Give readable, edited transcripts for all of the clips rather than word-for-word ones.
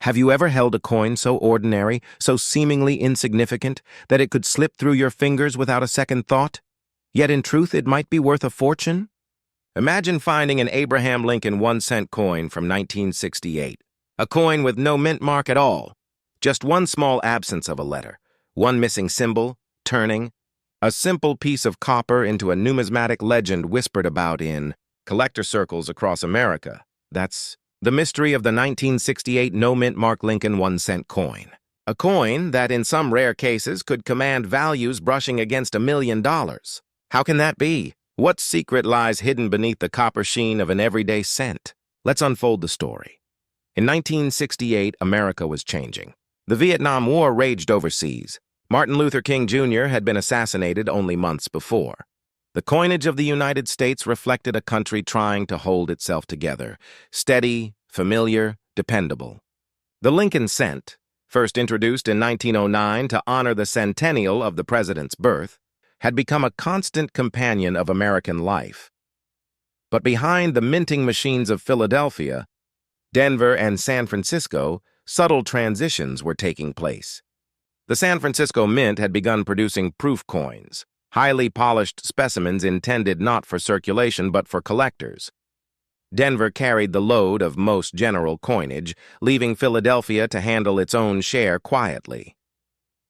Have you ever held a coin so ordinary, so seemingly insignificant, that it could slip through your fingers without a second thought? Yet in truth it might be worth a fortune? Imagine finding an Abraham Lincoln 1-cent coin from 1968. A coin with no mint mark at all. Just one small absence of a letter, one missing symbol, turning, a simple piece of copper into a numismatic legend whispered about in collector circles across America. That's the mystery of the 1968 no-mint mark Lincoln 1-cent coin. A coin that in some rare cases could command values brushing against $1 million. How can that be? What secret lies hidden beneath the copper sheen of an everyday cent? Let's unfold the story. In 1968, America was changing. The Vietnam War raged overseas. Martin Luther King Jr. had been assassinated only months before. The coinage of the United States reflected a country trying to hold itself together, steady, familiar, dependable. The Lincoln cent, first introduced in 1909 to honor the centennial of the president's birth, had become a constant companion of American life. But behind the minting machines of Philadelphia, Denver, and San Francisco, subtle transitions were taking place. The San Francisco Mint had begun producing proof coins, highly polished specimens intended not for circulation but for collectors. Denver carried the load of most general coinage, leaving Philadelphia to handle its own share quietly.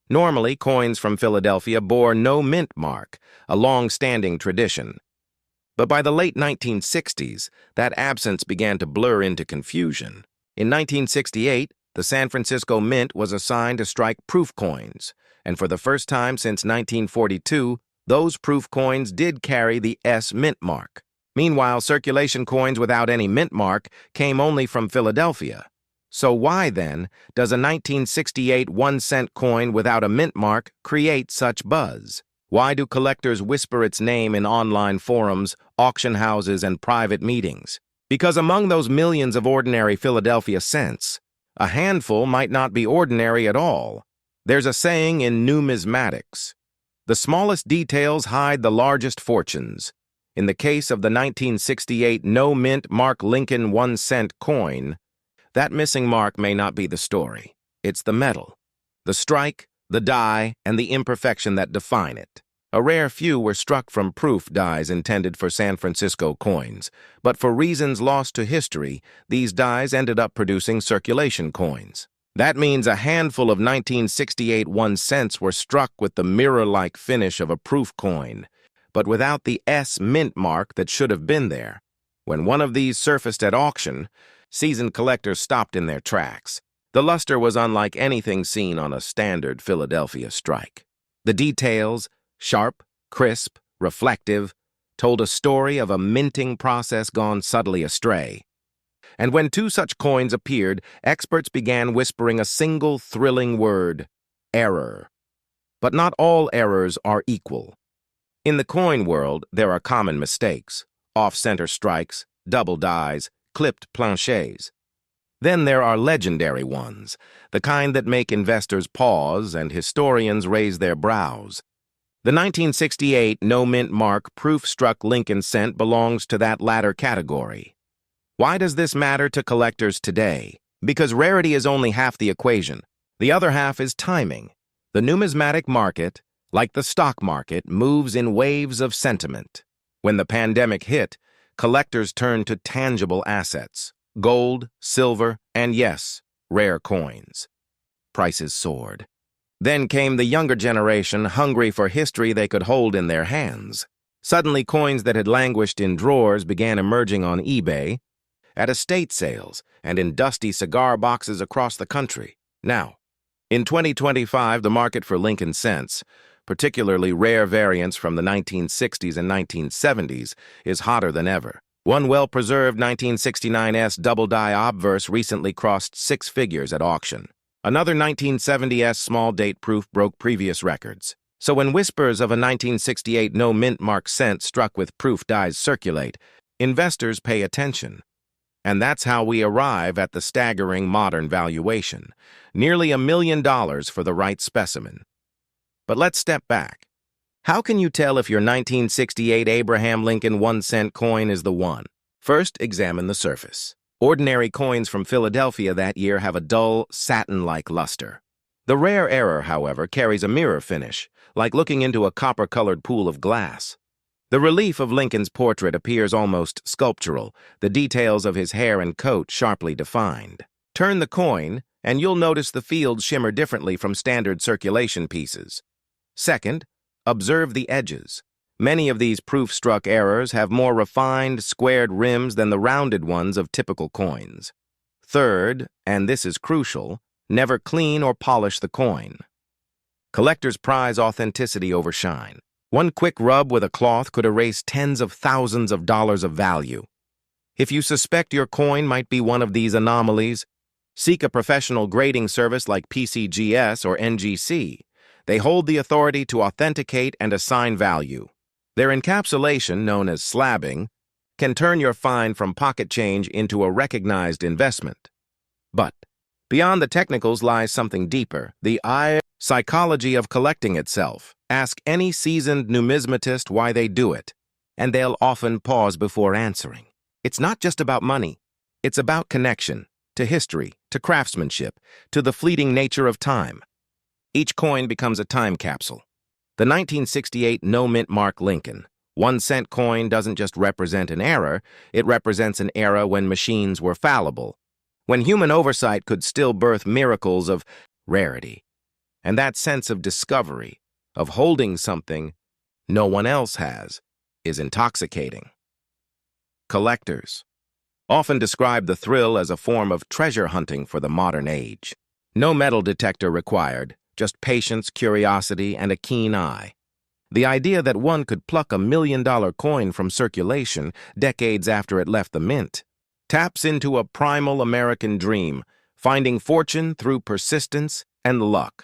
Normally, coins from Philadelphia bore no mint mark, a long-standing tradition. But by the late 1960s, that absence began to blur into confusion. In 1968, the San Francisco Mint was assigned to strike proof coins, and for the first time since 1942, those proof coins did carry the S mint mark. Meanwhile, circulation coins without any mint mark came only from Philadelphia. So why, then, does a 1968 1-cent coin without a mint mark create such buzz? Why do collectors whisper its name in online forums, auction houses, and private meetings? Because among those millions of ordinary Philadelphia cents, a handful might not be ordinary at all. There's a saying in numismatics: the smallest details hide the largest fortunes. In the case of the 1968 no-mint mark Lincoln 1-cent coin, that missing mark may not be the story. It's the metal, the strike, the die, and the imperfection that define it. A rare few were struck from proof dies intended for San Francisco coins, but for reasons lost to history, these dies ended up producing circulation coins. That means a handful of 1968 1-cents were struck with the mirror-like finish of a proof coin, but without the S mint mark that should have been there. When one of these surfaced at auction, seasoned collectors stopped in their tracks. The luster was unlike anything seen on a standard Philadelphia strike. The details, sharp, crisp, reflective, told a story of a minting process gone subtly astray. And when two such coins appeared, experts began whispering a single thrilling word: error. But not all errors are equal. In the coin world, there are common mistakes: off-center strikes, double dies, clipped planchets. Then there are legendary ones, the kind that make investors pause and historians raise their brows. The 1968 no-mint mark proof-struck Lincoln cent belongs to that latter category. Why does this matter to collectors today? Because rarity is only half the equation. The other half is timing. The numismatic market, like the stock market, moves in waves of sentiment. When the pandemic hit, collectors turned to tangible assets: gold, silver, and yes, rare coins. Prices soared. Then came the younger generation, hungry for history they could hold in their hands. Suddenly, coins that had languished in drawers began emerging on eBay, at estate sales, and in dusty cigar boxes across the country. Now, in 2025, the market for Lincoln cents, particularly rare variants from the 1960s and 1970s, is hotter than ever. One well-preserved 1969S double-die obverse recently crossed 6 figures at auction. Another 1970S small-date proof broke previous records. So when whispers of a 1968 no-mint mark cent struck with proof dies circulate, investors pay attention. And that's how we arrive at the staggering modern valuation: nearly $1 million for the right specimen. But let's step back. How can you tell if your 1968 Abraham Lincoln 1-cent coin is the one? First, examine the surface. Ordinary coins from Philadelphia that year have a dull, satin-like luster. The rare error, however, carries a mirror finish, like looking into a copper-colored pool of glass. The relief of Lincoln's portrait appears almost sculptural, the details of his hair and coat sharply defined. Turn the coin, and you'll notice the fields shimmer differently from standard circulation pieces. Second, observe the edges. Many of these proof-struck errors have more refined, squared rims than the rounded ones of typical coins. Third, and this is crucial, never clean or polish the coin. Collectors prize authenticity over shine. One quick rub with a cloth could erase tens of thousands of dollars of value. If you suspect your coin might be one of these anomalies, seek a professional grading service like PCGS or NGC. They hold the authority to authenticate and assign value. Their encapsulation, known as slabbing, can turn your find from pocket change into a recognized investment. But beyond the technicals lies something deeper, the psychology of collecting itself. Ask any seasoned numismatist why they do it, and they'll often pause before answering. It's not just about money. It's about connection, to history, to craftsmanship, to the fleeting nature of time. Each coin becomes a time capsule. The 1968 no-mint mark Lincoln, 1-cent coin, doesn't just represent an error, it represents an era when machines were fallible, when human oversight could still birth miracles of rarity. And that sense of discovery, of holding something no one else has, is intoxicating. Collectors often describe the thrill as a form of treasure hunting for the modern age. No metal detector required, just patience, curiosity, and a keen eye. The idea that one could pluck $1 million coin from circulation decades after it left the mint taps into a primal American dream, finding fortune through persistence and luck.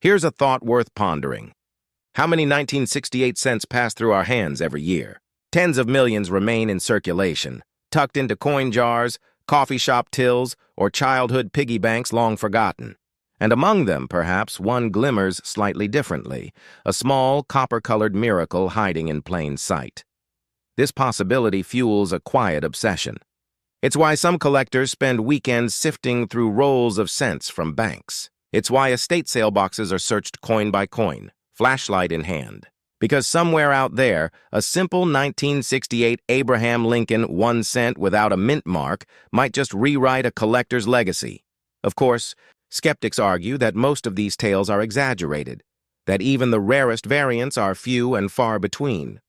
Here's a thought worth pondering. How many 1968 cents pass through our hands every year? Tens of millions remain in circulation, tucked into coin jars, coffee shop tills, or childhood piggy banks long forgotten. And among them, perhaps, one glimmers slightly differently, a small, copper-colored miracle hiding in plain sight. This possibility fuels a quiet obsession. It's why some collectors spend weekends sifting through rolls of cents from banks. It's why estate sale boxes are searched coin by coin, flashlight in hand. Because somewhere out there, a simple 1968 Abraham Lincoln 1 cent without a mint mark might just rewrite a collector's legacy. Of course, skeptics argue that most of these tales are exaggerated, that even the rarest variants are few and far between.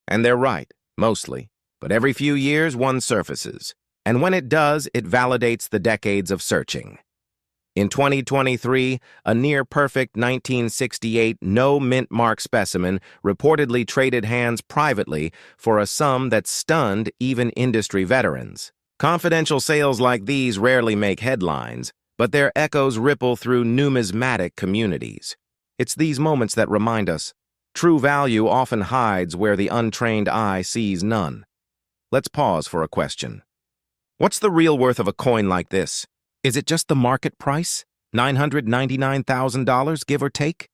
And they're right, mostly. But every few years, one surfaces. And when it does, it validates the decades of searching. In 2023, a near-perfect 1968 no-mint mark specimen reportedly traded hands privately for a sum that stunned even industry veterans. Confidential sales like these rarely make headlines, but their echoes ripple through numismatic communities. It's these moments that remind us, true value often hides where the untrained eye sees none. Let's pause for a question. What's the real worth of a coin like this? Is it just the market price? $999,000, give or take?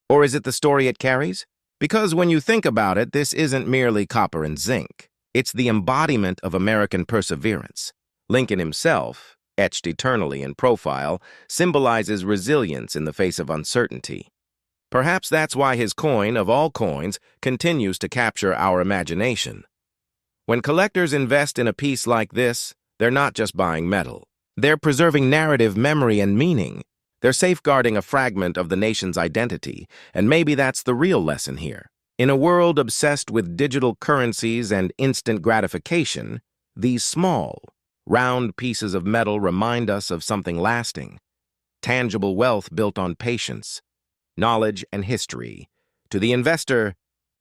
Or is it the story it carries? Because when you think about it, this isn't merely copper and zinc. It's the embodiment of American perseverance. Lincoln himself, etched eternally in profile, symbolizes resilience in the face of uncertainty. Perhaps that's why his coin, of all coins, continues to capture our imagination. When collectors invest in a piece like this, they're not just buying metal. They're preserving narrative, memory, and meaning. They're safeguarding a fragment of the nation's identity, and maybe that's the real lesson here. In a world obsessed with digital currencies and instant gratification, these small, round pieces of metal remind us of something lasting. Tangible wealth built on patience, knowledge, and history. To the investor,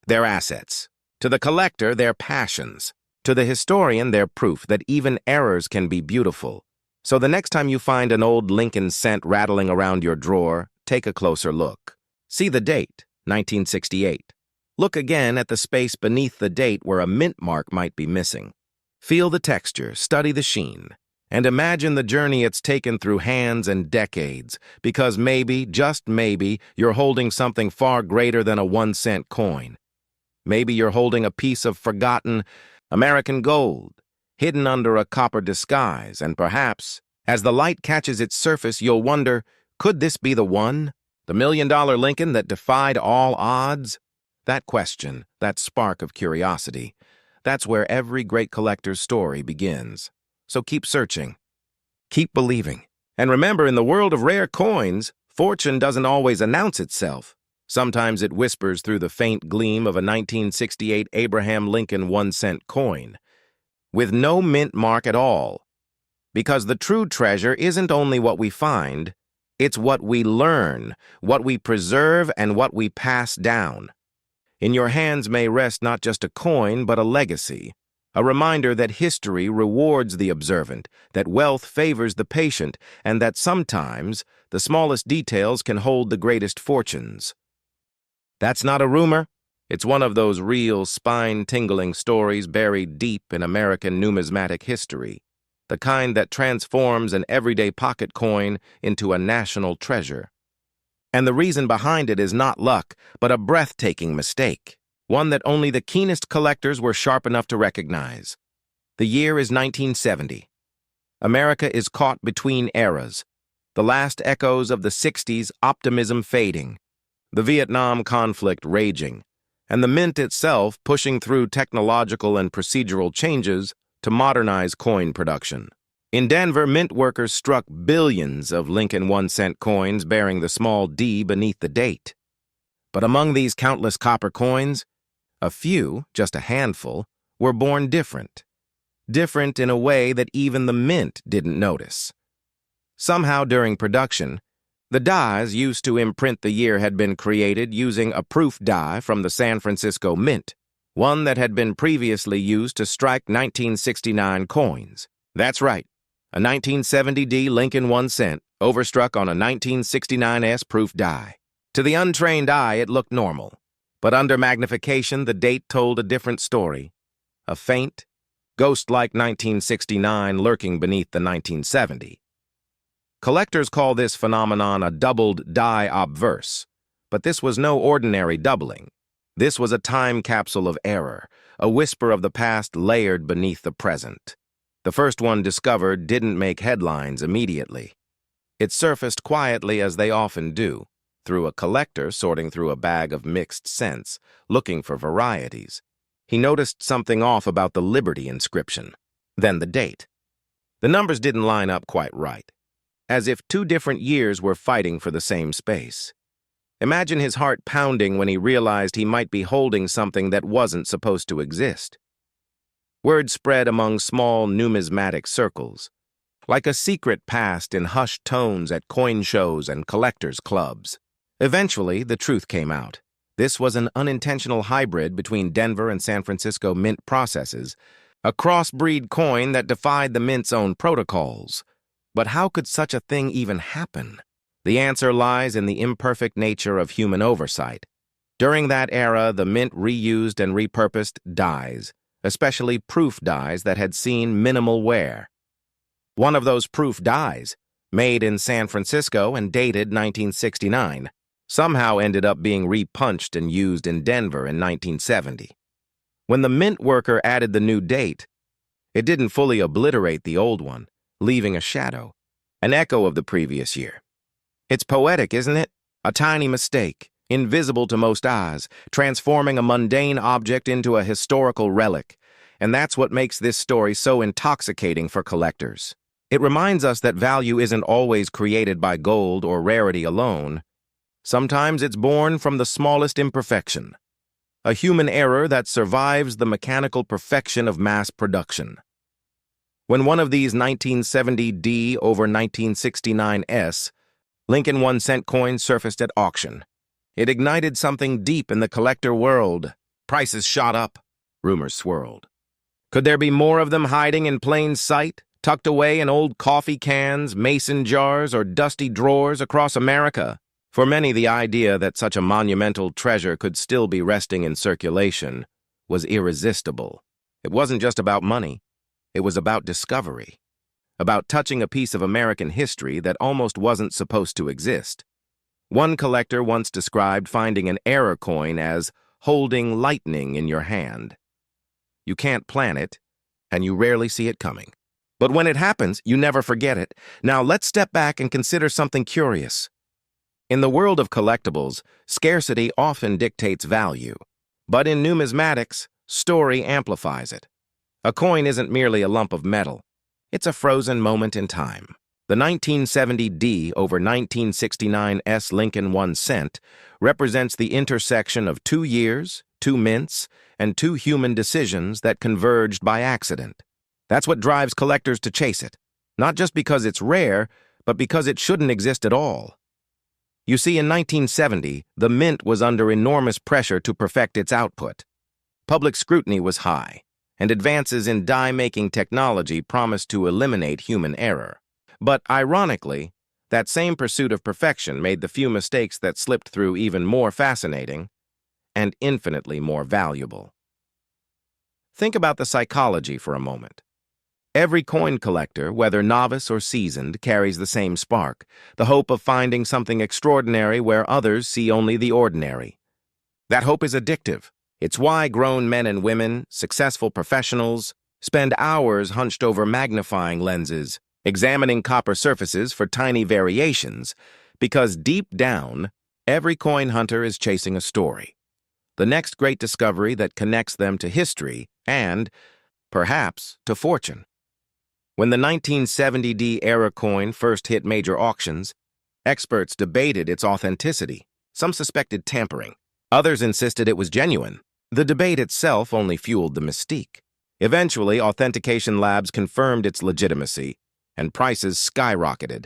their assets. To the collector, their passions. To the historian, their proof that even errors can be beautiful. So the next time you find an old Lincoln cent rattling around your drawer, take a closer look. See the date, 1968. Look again at the space beneath the date where a mint mark might be missing. Feel the texture, study the sheen, and imagine the journey it's taken through hands and decades, because maybe, just maybe, you're holding something far greater than a 1-cent coin. Maybe you're holding a piece of forgotten American gold, hidden under a copper disguise, and perhaps, as the light catches its surface, you'll wonder, could this be the one? The $1 million Lincoln that defied all odds? That question, that spark of curiosity, that's where every great collector's story begins. So keep searching. Keep believing. And remember, in the world of rare coins, fortune doesn't always announce itself. Sometimes it whispers through the faint gleam of a 1968 Abraham Lincoln 1-cent coin, with no mint mark at all. Because the true treasure isn't only what we find, it's what we learn, what we preserve, and what we pass down. In your hands may rest not just a coin, but a legacy, a reminder that history rewards the observant, that wealth favors the patient, and that sometimes the smallest details can hold the greatest fortunes. That's not a rumor. It's one of those real, spine-tingling stories buried deep in American numismatic history, the kind that transforms an everyday pocket coin into a national treasure. And the reason behind it is not luck, but a breathtaking mistake, one that only the keenest collectors were sharp enough to recognize. The year is 1970. America is caught between eras, the last echoes of the 60s optimism fading, the Vietnam conflict raging, and the mint itself pushing through technological and procedural changes to modernize coin production. In Denver, mint workers struck billions of Lincoln 1-cent coins bearing the small D beneath the date. But among these countless copper coins, a few, just a handful, were born different. Different in a way that even the mint didn't notice. Somehow during production, the dies used to imprint the year had been created using a proof die from the San Francisco Mint, one that had been previously used to strike 1969 coins. That's right, a 1970 D Lincoln 1-cent overstruck on a 1969S proof die. To the untrained eye, it looked normal, but under magnification, the date told a different story. A faint, ghost-like 1969 lurking beneath the 1970. Collectors call this phenomenon a doubled die obverse, but this was no ordinary doubling. This was a time capsule of error, a whisper of the past layered beneath the present. The first one discovered didn't make headlines immediately. It surfaced quietly, as they often do, through a collector sorting through a bag of mixed scents, looking for varieties. He noticed something off about the Liberty inscription, then the date. The numbers didn't line up quite right, as if two different years were fighting for the same space. Imagine his heart pounding when he realized he might be holding something that wasn't supposed to exist. Word spread among small numismatic circles, like a secret passed in hushed tones at coin shows and collectors' clubs. Eventually, the truth came out. This was an unintentional hybrid between Denver and San Francisco mint processes, a crossbreed coin that defied the mint's own protocols. But how could such a thing even happen? The answer lies in the imperfect nature of human oversight. During that era, the mint reused and repurposed dies, especially proof dies that had seen minimal wear. One of those proof dies, made in San Francisco and dated 1969, somehow ended up being repunched and used in Denver in 1970. When the mint worker added the new date, it didn't fully obliterate the old one, leaving a shadow, an echo of the previous year. It's poetic, isn't it? A tiny mistake, invisible to most eyes, transforming a mundane object into a historical relic. And that's what makes this story so intoxicating for collectors. It reminds us that value isn't always created by gold or rarity alone. Sometimes it's born from the smallest imperfection, a human error that survives the mechanical perfection of mass production. When one of these 1970D over 1969S Lincoln 1-cent coins surfaced at auction, it ignited something deep in the collector world. Prices shot up, rumors swirled. Could there be more of them hiding in plain sight, tucked away in old coffee cans, mason jars, or dusty drawers across America? For many, the idea that such a monumental treasure could still be resting in circulation was irresistible. It wasn't just about money. It was about discovery, about touching a piece of American history that almost wasn't supposed to exist. One collector once described finding an error coin as holding lightning in your hand. You can't plan it, and you rarely see it coming. But when it happens, you never forget it. Now let's step back and consider something curious. In the world of collectibles, scarcity often dictates value. But in numismatics, story amplifies it. A coin isn't merely a lump of metal. It's a frozen moment in time. The 1970 D over 1969 S Lincoln 1 cent represents the intersection of 2 years, 2 mints, and 2 human decisions that converged by accident. That's what drives collectors to chase it, not just because it's rare, but because it shouldn't exist at all. You see, in 1970, the mint was under enormous pressure to perfect its output. Public scrutiny was high, and advances in die-making technology promised to eliminate human error. But ironically, that same pursuit of perfection made the few mistakes that slipped through even more fascinating and infinitely more valuable. Think about the psychology for a moment. Every coin collector, whether novice or seasoned, carries the same spark, the hope of finding something extraordinary where others see only the ordinary. That hope is addictive. It's why grown men and women, successful professionals, spend hours hunched over magnifying lenses, examining copper surfaces for tiny variations, because deep down, every coin hunter is chasing a story. The next great discovery that connects them to history and, perhaps, to fortune. When the 1970 D era coin first hit major auctions, experts debated its authenticity. Some suspected tampering. Others insisted it was genuine. The debate itself only fueled the mystique. Eventually, authentication labs confirmed its legitimacy, and prices skyrocketed.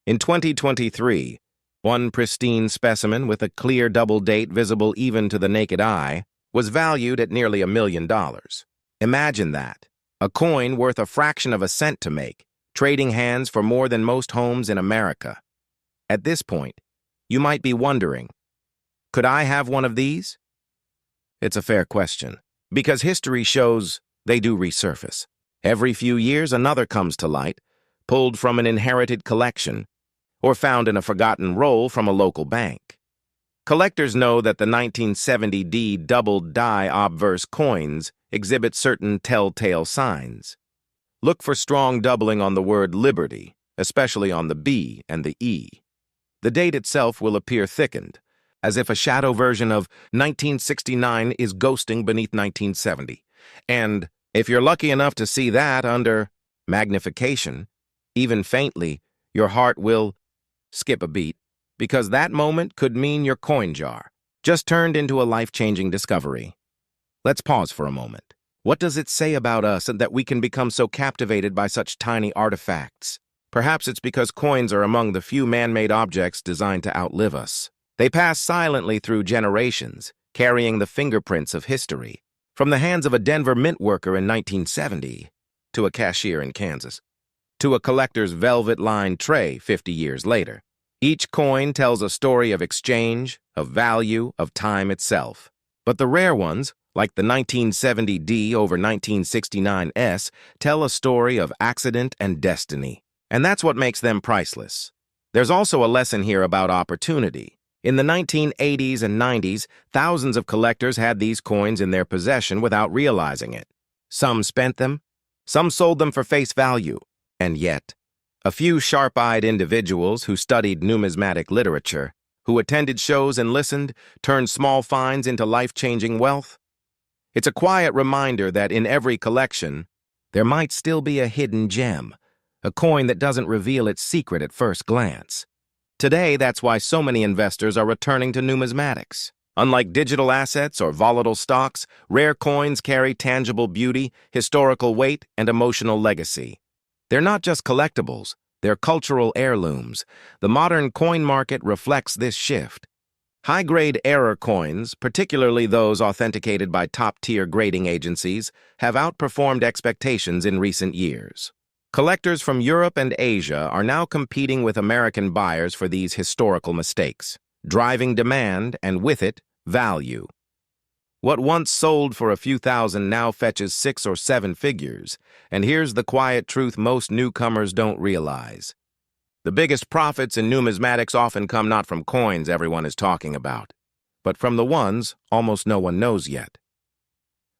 In 2023, one pristine specimen with a clear double date visible even to the naked eye was valued at nearly $1 million. Imagine that. A coin worth a fraction of a cent to make, trading hands for more than most homes in America. At this point, you might be wondering, could I have one of these? It's a fair question, because history shows they do resurface. Every few years, another comes to light, pulled from an inherited collection, or found in a forgotten roll from a local bank. Collectors know that the 1970 D doubled die obverse coins exhibit certain telltale signs. Look for strong doubling on the word liberty, especially on the B and the E. The date itself will appear thickened, as if a shadow version of 1969 is ghosting beneath 1970. And if you're lucky enough to see that under magnification, even faintly, your heart will skip a beat, because that moment could mean your coin jar just turned into a life-changing discovery. Let's pause for a moment. What does it say about us that we can become so captivated by such tiny artifacts? Perhaps it's because coins are among the few man-made objects designed to outlive us. They pass silently through generations, carrying the fingerprints of history, from the hands of a Denver mint worker in 1970 to a cashier in Kansas, to a collector's velvet-lined tray 50 years later. Each coin tells a story of exchange, of value, of time itself. But the rare ones, like the 1970 D over 1969 S, tell a story of accident and destiny. And that's what makes them priceless. There's also a lesson here about opportunity. In the 1980s and 90s, thousands of collectors had these coins in their possession without realizing it. Some spent them, some sold them for face value, and yet, a few sharp-eyed individuals who studied numismatic literature, who attended shows and listened, turned small finds into life-changing wealth. It's a quiet reminder that in every collection, there might still be a hidden gem, a coin that doesn't reveal its secret at first glance. Today, that's why so many investors are returning to numismatics. Unlike digital assets or volatile stocks, rare coins carry tangible beauty, historical weight, and emotional legacy. They're not just collectibles, they're cultural heirlooms. The modern coin market reflects this shift. High-grade error coins, particularly those authenticated by top-tier grading agencies, have outperformed expectations in recent years. Collectors from Europe and Asia are now competing with American buyers for these historical mistakes, driving demand and, with it, value. What once sold for a few thousand now fetches 6 or 7 figures, and here's the quiet truth most newcomers don't realize. The biggest profits in numismatics often come not from coins everyone is talking about, but from the ones almost no one knows yet.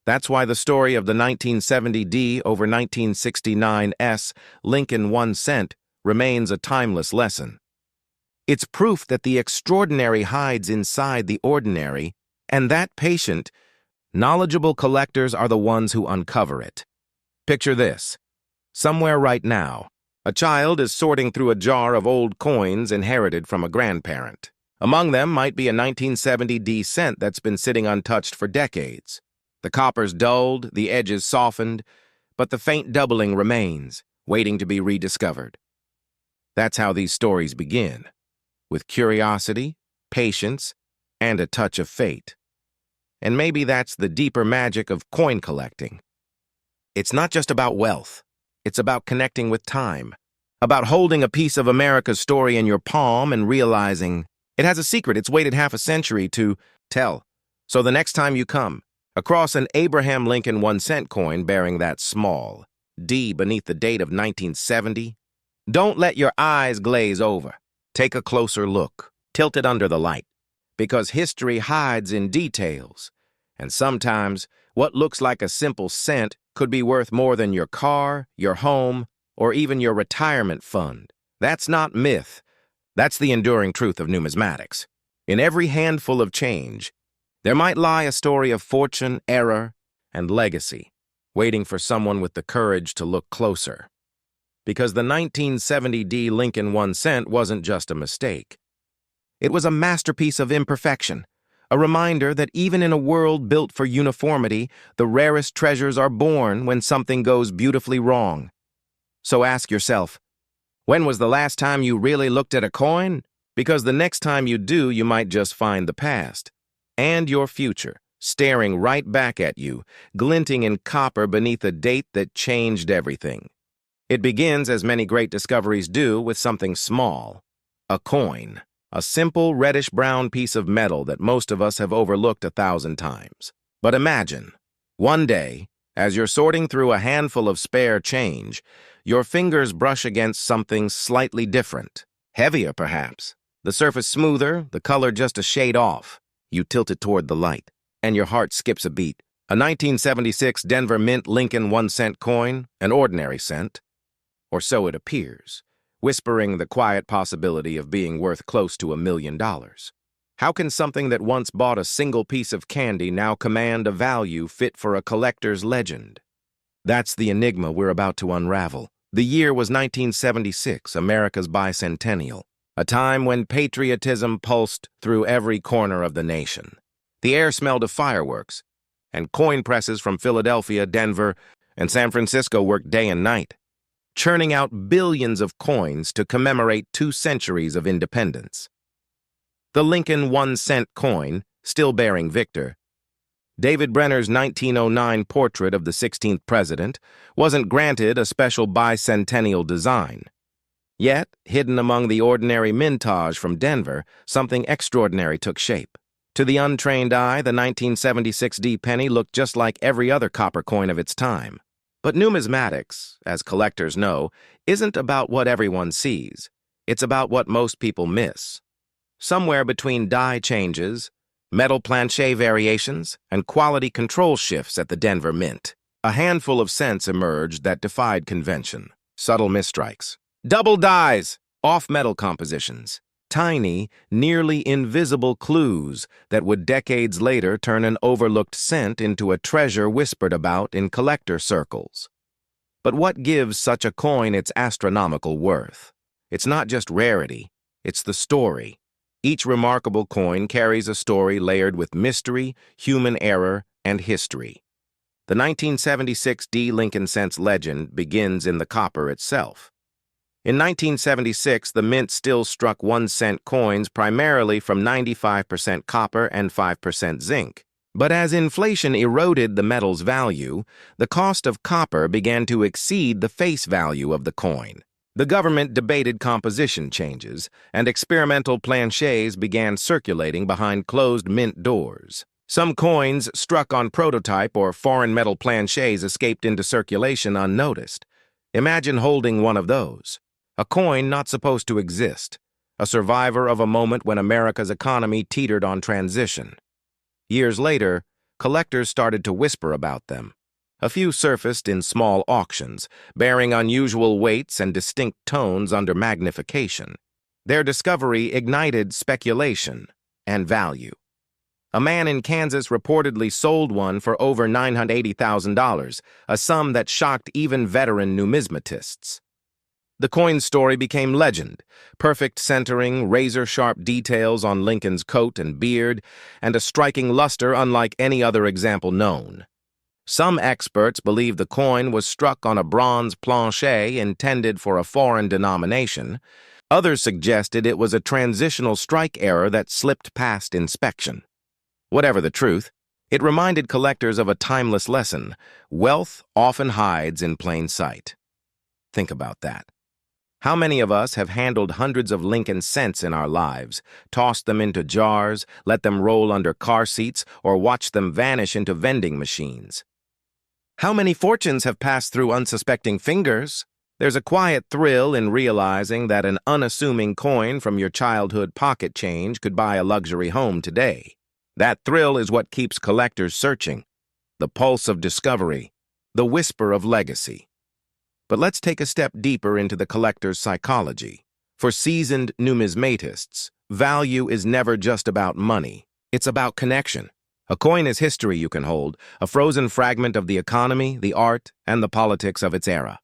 That's why the story of the 1970D over 1969S Lincoln 1 cent remains a timeless lesson. It's proof that the extraordinary hides inside the ordinary, and that patient, knowledgeable collectors are the ones who uncover it. Picture this. Somewhere right now, a child is sorting through a jar of old coins inherited from a grandparent. Among them might be a 1970D cent that's been sitting untouched for decades. The copper's dulled, the edges softened, but the faint doubling remains, waiting to be rediscovered. That's how these stories begin, with curiosity, patience, and a touch of fate. And maybe that's the deeper magic of coin collecting. It's not just about wealth. It's about connecting with time, about holding a piece of America's story in your palm and realizing it has a secret it's waited half a century to tell. So the next time you come across an Abraham Lincoln 1 cent coin bearing that small D beneath the date of 1970, don't let your eyes glaze over. Take a closer look, tilt it under the light, because history hides in details, and sometimes what looks like a simple cent could be worth more than your car, your home, or even your retirement fund. That's not myth. That's the enduring truth of numismatics. In every handful of change, there might lie a story of fortune, error, and legacy, waiting for someone with the courage to look closer. Because the 1970D Lincoln 1 cent wasn't just a mistake. It was a masterpiece of imperfection, a reminder that even in a world built for uniformity, the rarest treasures are born when something goes beautifully wrong. So ask yourself, when was the last time you really looked at a coin? Because the next time you do, you might just find the past and your future staring right back at you, glinting in copper beneath a date that changed everything. It begins, as many great discoveries do, with something small, a coin, a simple reddish-brown piece of metal that most of us have overlooked 1,000 times. But imagine, one day, as you're sorting through a handful of spare change, your fingers brush against something slightly different, heavier perhaps. The surface smoother, the color just a shade off. You tilt it toward the light, and your heart skips a beat. A 1976 Denver Mint Lincoln 1 cent coin, an ordinary cent, or so it appears, whispering the quiet possibility of being worth close to $1 million. How can something that once bought a single piece of candy now command a value fit for a collector's legend? That's the enigma we're about to unravel. The year was 1976, America's bicentennial, a time when patriotism pulsed through every corner of the nation. The air smelled of fireworks, and coin presses from Philadelphia, Denver, and San Francisco worked day and night, churning out billions of coins to commemorate 2 centuries of independence. The Lincoln 1 cent coin, still bearing Victor, David Brenner's 1909 portrait of the 16th president, wasn't granted a special bicentennial design. Yet, hidden among the ordinary mintage from Denver, something extraordinary took shape. To the untrained eye, the 1976D penny looked just like every other copper coin of its time. But numismatics, as collectors know, isn't about what everyone sees. It's about what most people miss. Somewhere between die changes, metal planche variations, and quality control shifts at the Denver Mint, a handful of cents emerged that defied convention. Subtle misstrikes, double dies, off-metal compositions, tiny, nearly invisible clues that would decades later turn an overlooked cent into a treasure whispered about in collector circles. But what gives such a coin its astronomical worth? It's not just rarity, it's the story. Each remarkable coin carries a story layered with mystery, human error, and history. The 1976 D Lincoln cent's legend begins in the copper itself. In 1976, the mint still struck 1 cent coins primarily from 95% copper and 5% zinc. But as inflation eroded the metal's value, the cost of copper began to exceed the face value of the coin. The government debated composition changes, and experimental planches began circulating behind closed mint doors. Some coins struck on prototype or foreign metal planches escaped into circulation unnoticed. Imagine holding one of those. A coin not supposed to exist, a survivor of a moment when America's economy teetered on transition. Years later, collectors started to whisper about them. A few surfaced in small auctions, bearing unusual weights and distinct tones under magnification. Their discovery ignited speculation and value. A man in Kansas reportedly sold one for over $980,000, a sum that shocked even veteran numismatists. The coin story became legend, perfect centering, razor-sharp details on Lincoln's coat and beard, and a striking luster unlike any other example known. Some experts believe the coin was struck on a bronze planchet intended for a foreign denomination. Others suggested it was a transitional strike error that slipped past inspection. Whatever the truth, it reminded collectors of a timeless lesson: wealth often hides in plain sight. Think about that. How many of us have handled hundreds of Lincoln cents in our lives, tossed them into jars, let them roll under car seats, or watched them vanish into vending machines? How many fortunes have passed through unsuspecting fingers? There's a quiet thrill in realizing that an unassuming coin from your childhood pocket change could buy a luxury home today. That thrill is what keeps collectors searching, the pulse of discovery, the whisper of legacy. But let's take a step deeper into the collector's psychology. For seasoned numismatists, value is never just about money. It's about connection. A coin is history you can hold, a frozen fragment of the economy, the art, and the politics of its era.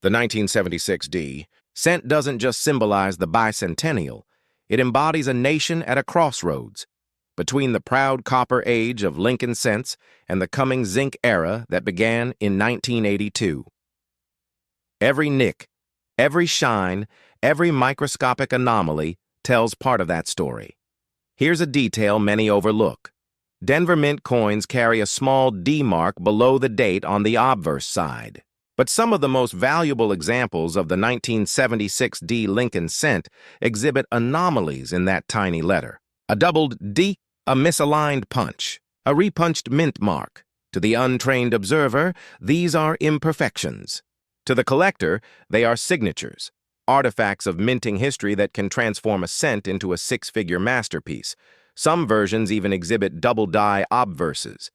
The 1976 D cent doesn't just symbolize the bicentennial. It embodies a nation at a crossroads, between the proud copper age of Lincoln cents and the coming zinc era that began in 1982. Every nick, every shine, every microscopic anomaly tells part of that story. Here's a detail many overlook. Denver Mint coins carry a small D mark below the date on the obverse side. But some of the most valuable examples of the 1976 D Lincoln cent exhibit anomalies in that tiny letter. A doubled D, a misaligned punch, a repunched mint mark. To the untrained observer, these are imperfections. To the collector, they are signatures, artifacts of minting history that can transform a cent into a six-figure masterpiece. Some versions even exhibit double-die obverses,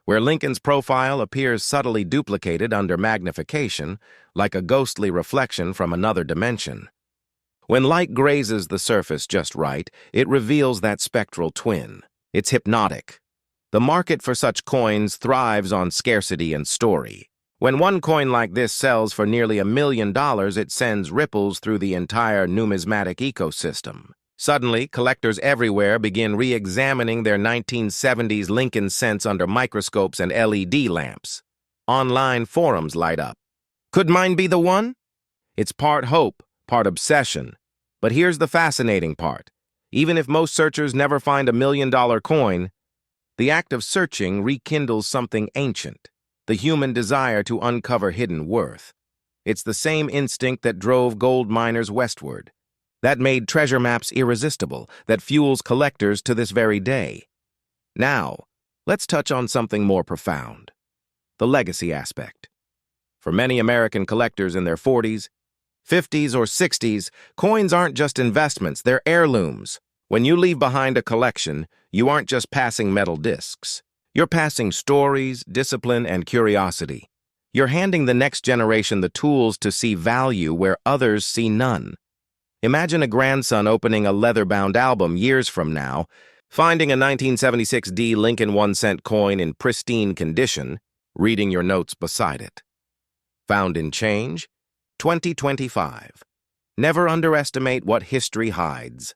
where Lincoln's profile appears subtly duplicated under magnification, like a ghostly reflection from another dimension. When light grazes the surface just right, it reveals that spectral twin. It's hypnotic. The market for such coins thrives on scarcity and story. When one coin like this sells for nearly $1 million, it sends ripples through the entire numismatic ecosystem. Suddenly, collectors everywhere begin re-examining their 1970s Lincoln cents under microscopes and LED lamps. Online forums light up. Could mine be the one? It's part hope, part obsession. But here's the fascinating part. Even if most searchers never find $1 million coin, the act of searching rekindles something ancient, the human desire to uncover hidden worth. It's the same instinct that drove gold miners westward, that made treasure maps irresistible, that fuels collectors to this very day. Now, let's touch on something more profound: the legacy aspect. For many American collectors in their 40s, 50s, or 60s, coins aren't just investments, they're heirlooms. When you leave behind a collection, you aren't just passing metal discs. You're passing stories, discipline, and curiosity. You're handing the next generation the tools to see value where others see none. Imagine a grandson opening a leather-bound album years from now, finding a 1976 D Lincoln 1-cent coin in pristine condition, reading your notes beside it. Found in change? 2025. Never underestimate what history hides.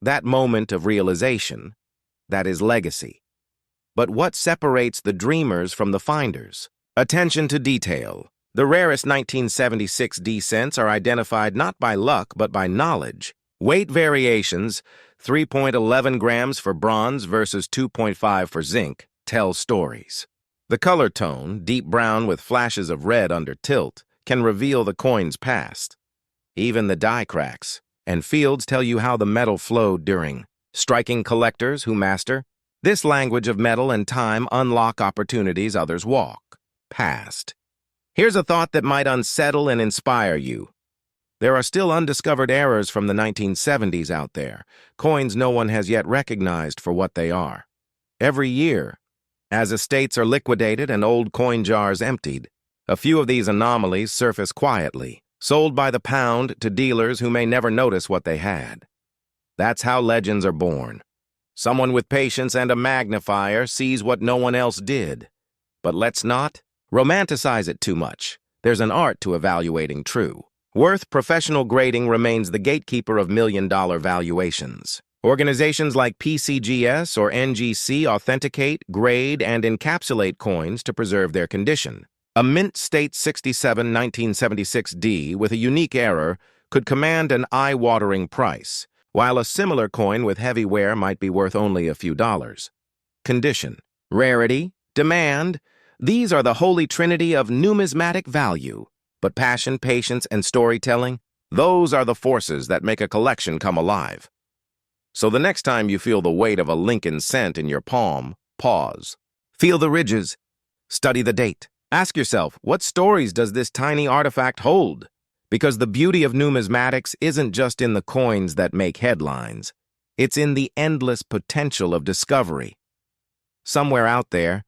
That moment of realization, that is legacy. But what separates the dreamers from the finders? Attention to detail. The rarest 1976 D cents are identified not by luck but by knowledge. Weight variations, 3.11 grams for bronze versus 2.5 for zinc, tell stories. The color tone, deep brown with flashes of red under tilt, can reveal the coin's past. Even the die cracks and fields tell you how the metal flowed during. Striking collectors who master this language of metal and time unlock opportunities others walk past. Here's a thought that might unsettle and inspire you. There are still undiscovered errors from the 1970s out there, coins no one has yet recognized for what they are. Every year, As estates are liquidated and old coin jars emptied, a few of these anomalies surface quietly, sold by the pound to dealers who may never notice what they had. That's how legends are born. Someone with patience and a magnifier sees what no one else did. But let's not romanticize it too much. There's an art to evaluating true worth. Professional grading remains the gatekeeper of million-dollar valuations. Organizations like PCGS or NGC authenticate, grade, and encapsulate coins to preserve their condition. A Mint State 67 1976D with a unique error could command an eye-watering price, while a similar coin with heavy wear might be worth only a few dollars. Condition, rarity, demand, these are the holy trinity of numismatic value. But passion, patience, and storytelling, those are the forces that make a collection come alive. So the next time you feel the weight of a Lincoln cent in your palm, pause. Feel the ridges. Study the date. Ask yourself, what stories does this tiny artifact hold? Because the beauty of numismatics isn't just in the coins that make headlines. It's in the endless potential of discovery. Somewhere out there,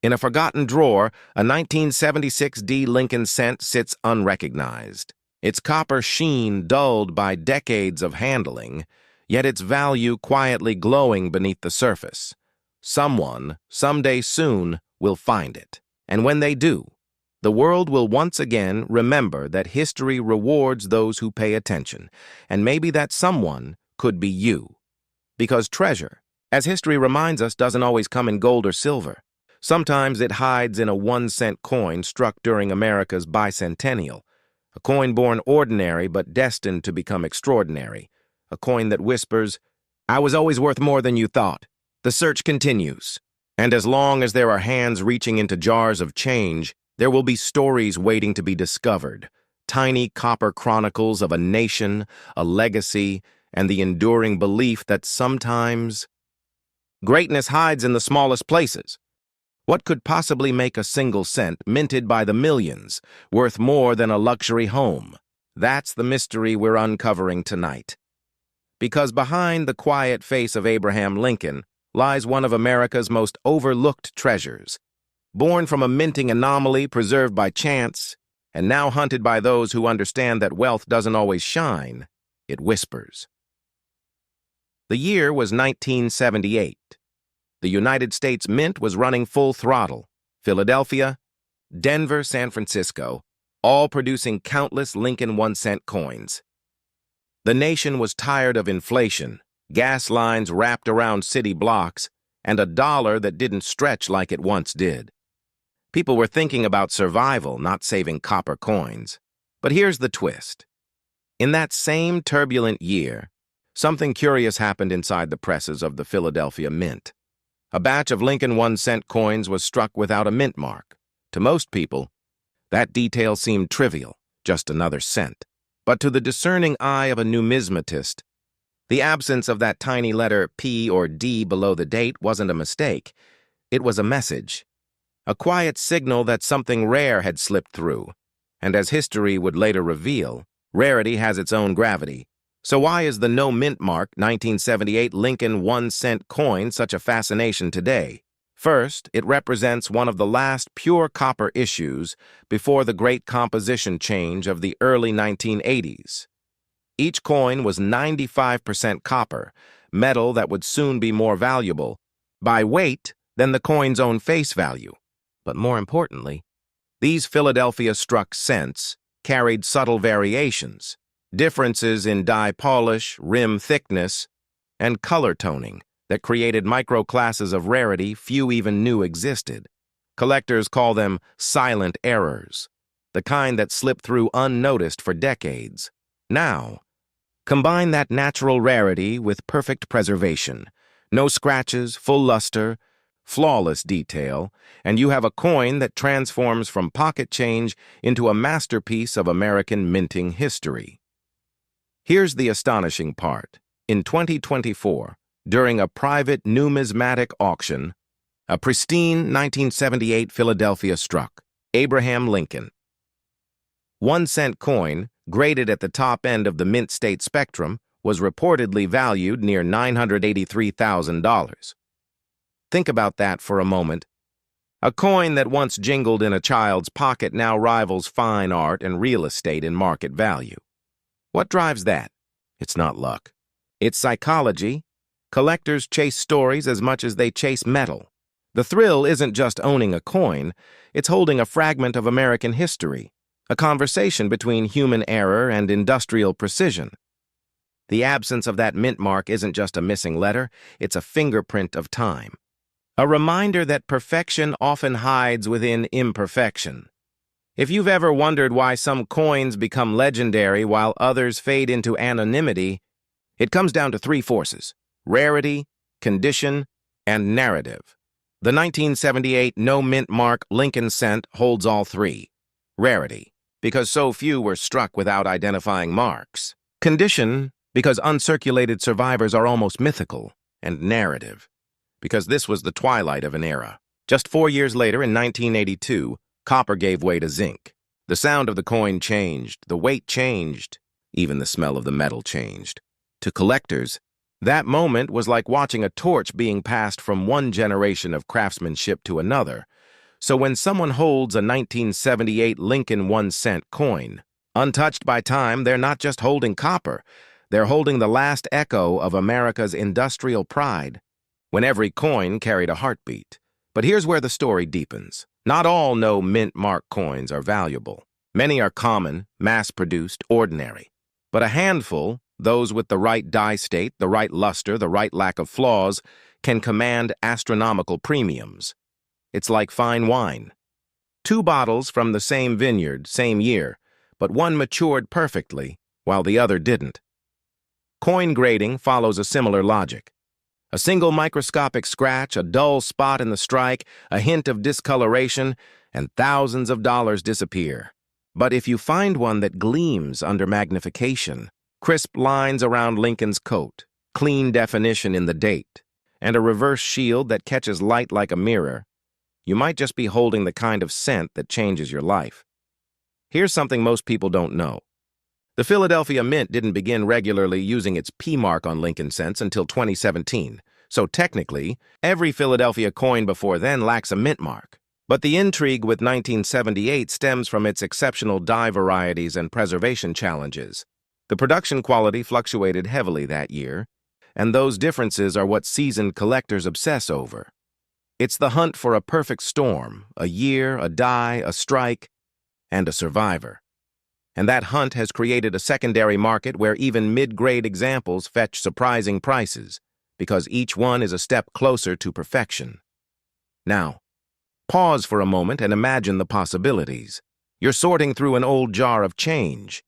in a forgotten drawer, a 1976D Lincoln cent sits unrecognized. Its copper sheen dulled by decades of handling, yet its value quietly glowing beneath the surface. Someone, someday soon, will find it. And when they do, the world will once again remember that history rewards those who pay attention, and maybe that someone could be you. Because treasure, as history reminds us, doesn't always come in gold or silver. Sometimes it hides in a 1-cent coin struck during America's bicentennial, a coin born ordinary but destined to become extraordinary, a coin that whispers, "I was always worth more than you thought." The search continues, and as long as there are hands reaching into jars of change, there will be stories waiting to be discovered, tiny copper chronicles of a nation, a legacy, and the enduring belief that sometimes greatness hides in the smallest places. What could possibly make a single cent, minted by the millions, worth more than a luxury home? That's the mystery we're uncovering tonight. Because behind the quiet face of Abraham Lincoln lies one of America's most overlooked treasures. Born from a minting anomaly preserved by chance, and now hunted by those who understand that wealth doesn't always shine, it whispers. The year was 1978. The United States Mint was running full throttle. Philadelphia, Denver, San Francisco, all producing countless Lincoln 1-cent coins. The nation was tired of inflation, gas lines wrapped around city blocks, and a dollar that didn't stretch like it once did. People were thinking about survival, not saving copper coins. But here's the twist. In that same turbulent year, something curious happened inside the presses of the Philadelphia Mint. A batch of Lincoln 1-cent coins was struck without a mint mark. To most people, that detail seemed trivial, just another cent. But to the discerning eye of a numismatist, the absence of that tiny letter P or D below the date wasn't a mistake. It was a message, a quiet signal that something rare had slipped through. And as history would later reveal, rarity has its own gravity. So why is the no mint mark 1978 Lincoln 1-cent coin such a fascination today? First, it represents one of the last pure copper issues before the great composition change of the early 1980s. Each coin was 95% copper, metal that would soon be more valuable by weight than the coin's own face value. But more importantly, these Philadelphia-struck cents carried subtle variations, differences in die polish, rim thickness, and color toning that created microclasses of rarity few even knew existed. Collectors call them silent errors, the kind that slip through unnoticed for decades. Now, combine that natural rarity with perfect preservation, no scratches, full luster, flawless detail, and you have a coin that transforms from pocket change into a masterpiece of American minting history. Here's the astonishing part. In 2024, during a private numismatic auction, a pristine 1978 Philadelphia struck Abraham Lincoln. 1-cent coin, graded at the top end of the mint state spectrum, was reportedly valued near $983,000. Think about that for a moment, A coin that once jingled in a child's pocket now rivals fine art and real estate in market value. What drives that? It's not luck. It's psychology. Collectors chase stories as much as they chase metal. The thrill isn't just owning a coin, it's holding a fragment of American history, a conversation between human error and industrial precision. The absence of that mint mark isn't just a missing letter, it's a fingerprint of time. A reminder that perfection often hides within imperfection. If you've ever wondered why some coins become legendary while others fade into anonymity, it comes down to three forces: rarity, condition, and narrative. The 1978 no mint mark Lincoln cent holds all three. Rarity, because so few were struck without identifying marks. Condition, because uncirculated survivors are almost mythical. And narrative, because this was the twilight of an era. Just 4 years later, in 1982, copper gave way to zinc. The sound of the coin changed, the weight changed, even the smell of the metal changed. To collectors, that moment was like watching a torch being passed from one generation of craftsmanship to another. So when someone holds a 1978 Lincoln 1-cent coin, untouched by time, they're not just holding copper, they're holding the last echo of America's industrial pride, when every coin carried a heartbeat. But here's where the story deepens. Not all no mint mark coins are valuable. Many are common, mass-produced, ordinary. But a handful, those with the right die state, the right luster, the right lack of flaws, can command astronomical premiums. It's like fine wine. 2 bottles from the same vineyard, same year, but one matured perfectly, while the other didn't. Coin grading follows a similar logic. A single microscopic scratch, a dull spot in the strike, a hint of discoloration, and thousands of dollars disappear. But if you find one that gleams under magnification, crisp lines around Lincoln's coat, clean definition in the date, and a reverse shield that catches light like a mirror, you might just be holding the kind of cent that changes your life. Here's something most people don't know. The Philadelphia Mint didn't begin regularly using its P mark on Lincoln cents until 2017, so technically, every Philadelphia coin before then lacks a mint mark. But the intrigue with 1978 stems from its exceptional die varieties and preservation challenges. The production quality fluctuated heavily that year, and those differences are what seasoned collectors obsess over. It's the hunt for a perfect storm, a year, a die, a strike, and a survivor. And that hunt has created a secondary market where even mid-grade examples fetch surprising prices, because each one is a step closer to perfection. Now, pause for a moment and imagine the possibilities. You're sorting through an old jar of change,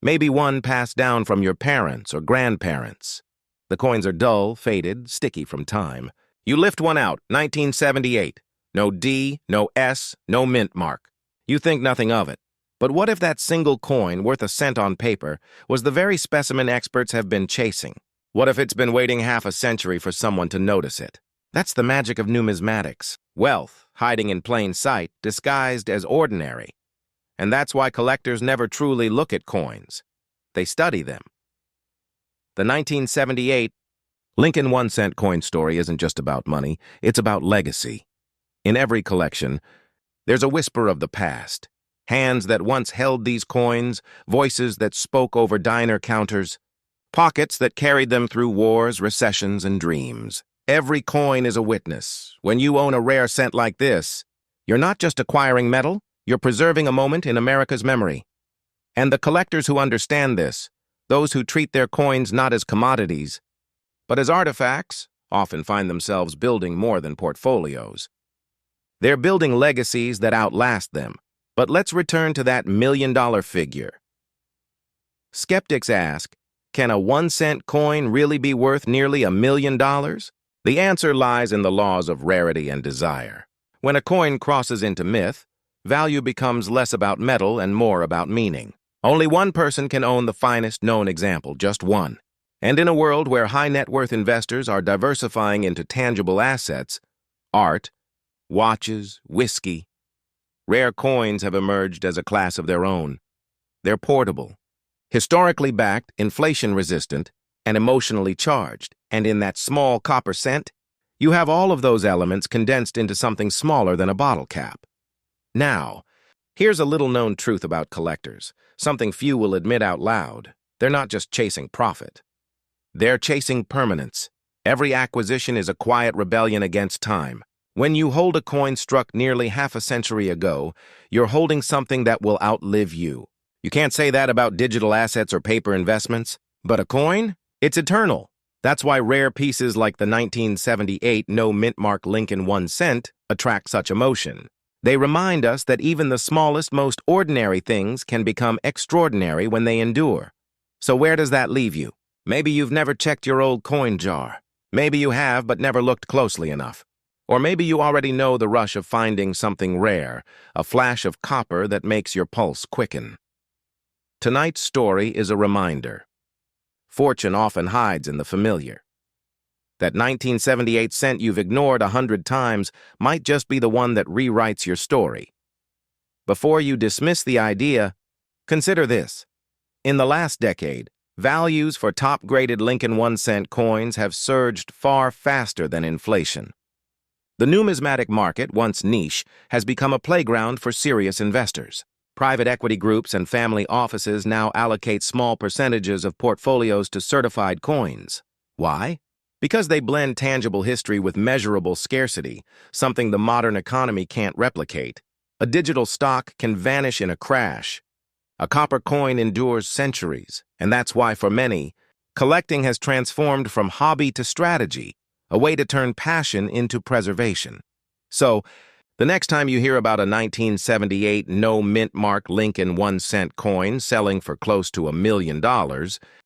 maybe one passed down from your parents or grandparents. The coins are dull, faded, sticky from time. You lift one out, 1978. No D, no S, no mint mark. You think nothing of it. But what if that single coin, worth a cent on paper, was the very specimen experts have been chasing? What if it's been waiting half a century for someone to notice it? That's the magic of numismatics. Wealth, hiding in plain sight, disguised as ordinary. And that's why collectors never truly look at coins. They study them. The 1978 Lincoln 1-cent coin story isn't just about money, it's about legacy. In every collection, there's a whisper of the past. Hands that once held these coins, voices that spoke over diner counters, pockets that carried them through wars, recessions, and dreams. Every coin is a witness. When you own a rare cent like this, you're not just acquiring metal, you're preserving a moment in America's memory. And the collectors who understand this, those who treat their coins not as commodities, but as artifacts, often find themselves building more than portfolios. They're building legacies that outlast them. But let's return to that million-dollar figure. Skeptics ask, can a 1-cent coin really be worth nearly $1 million? The answer lies in the laws of rarity and desire. When a coin crosses into myth, value becomes less about metal and more about meaning. Only one person can own the finest known example, just one. And in a world where high-net-worth investors are diversifying into tangible assets, art, watches, whiskey, rare coins have emerged as a class of their own. They're portable, historically backed, inflation-resistant, and emotionally charged. And in that small copper cent, You have all of those elements condensed into something smaller than a bottle cap. Now, here's a little-known truth about collectors, something few will admit out loud. They're not just chasing profit. They're chasing permanence. Every acquisition is a quiet rebellion against time. When you hold a coin struck nearly half a century ago, you're holding something that will outlive you. You can't say that about digital assets or paper investments, but a coin? It's eternal. That's why rare pieces like the 1978 no mint mark Lincoln 1 cent attract such emotion. They remind us that even the smallest, most ordinary things can become extraordinary when they endure. So where does that leave you? Maybe you've never checked your old coin jar. Maybe you have, but never looked closely enough. Or maybe you already know the rush of finding something rare, a flash of copper that makes your pulse quicken. Tonight's story is a reminder. Fortune often hides in the familiar. That 1978 cent you've ignored 100 times might just be the one that rewrites your story. Before you dismiss the idea, consider this. In the last decade, values for top-graded Lincoln 1 cent coins have surged far faster than inflation. The numismatic market, once niche, has become a playground for serious investors. Private equity groups and family offices now allocate small percentages of portfolios to certified coins. Why? Because they blend tangible history with measurable scarcity, something the modern economy can't replicate. A digital stock can vanish in a crash. A copper coin endures centuries, and that's why, for many, collecting has transformed from hobby to strategy, a way to turn passion into preservation. So, the next time you hear about a 1978 no mint mark Lincoln 1 cent coin selling for close to $1 million,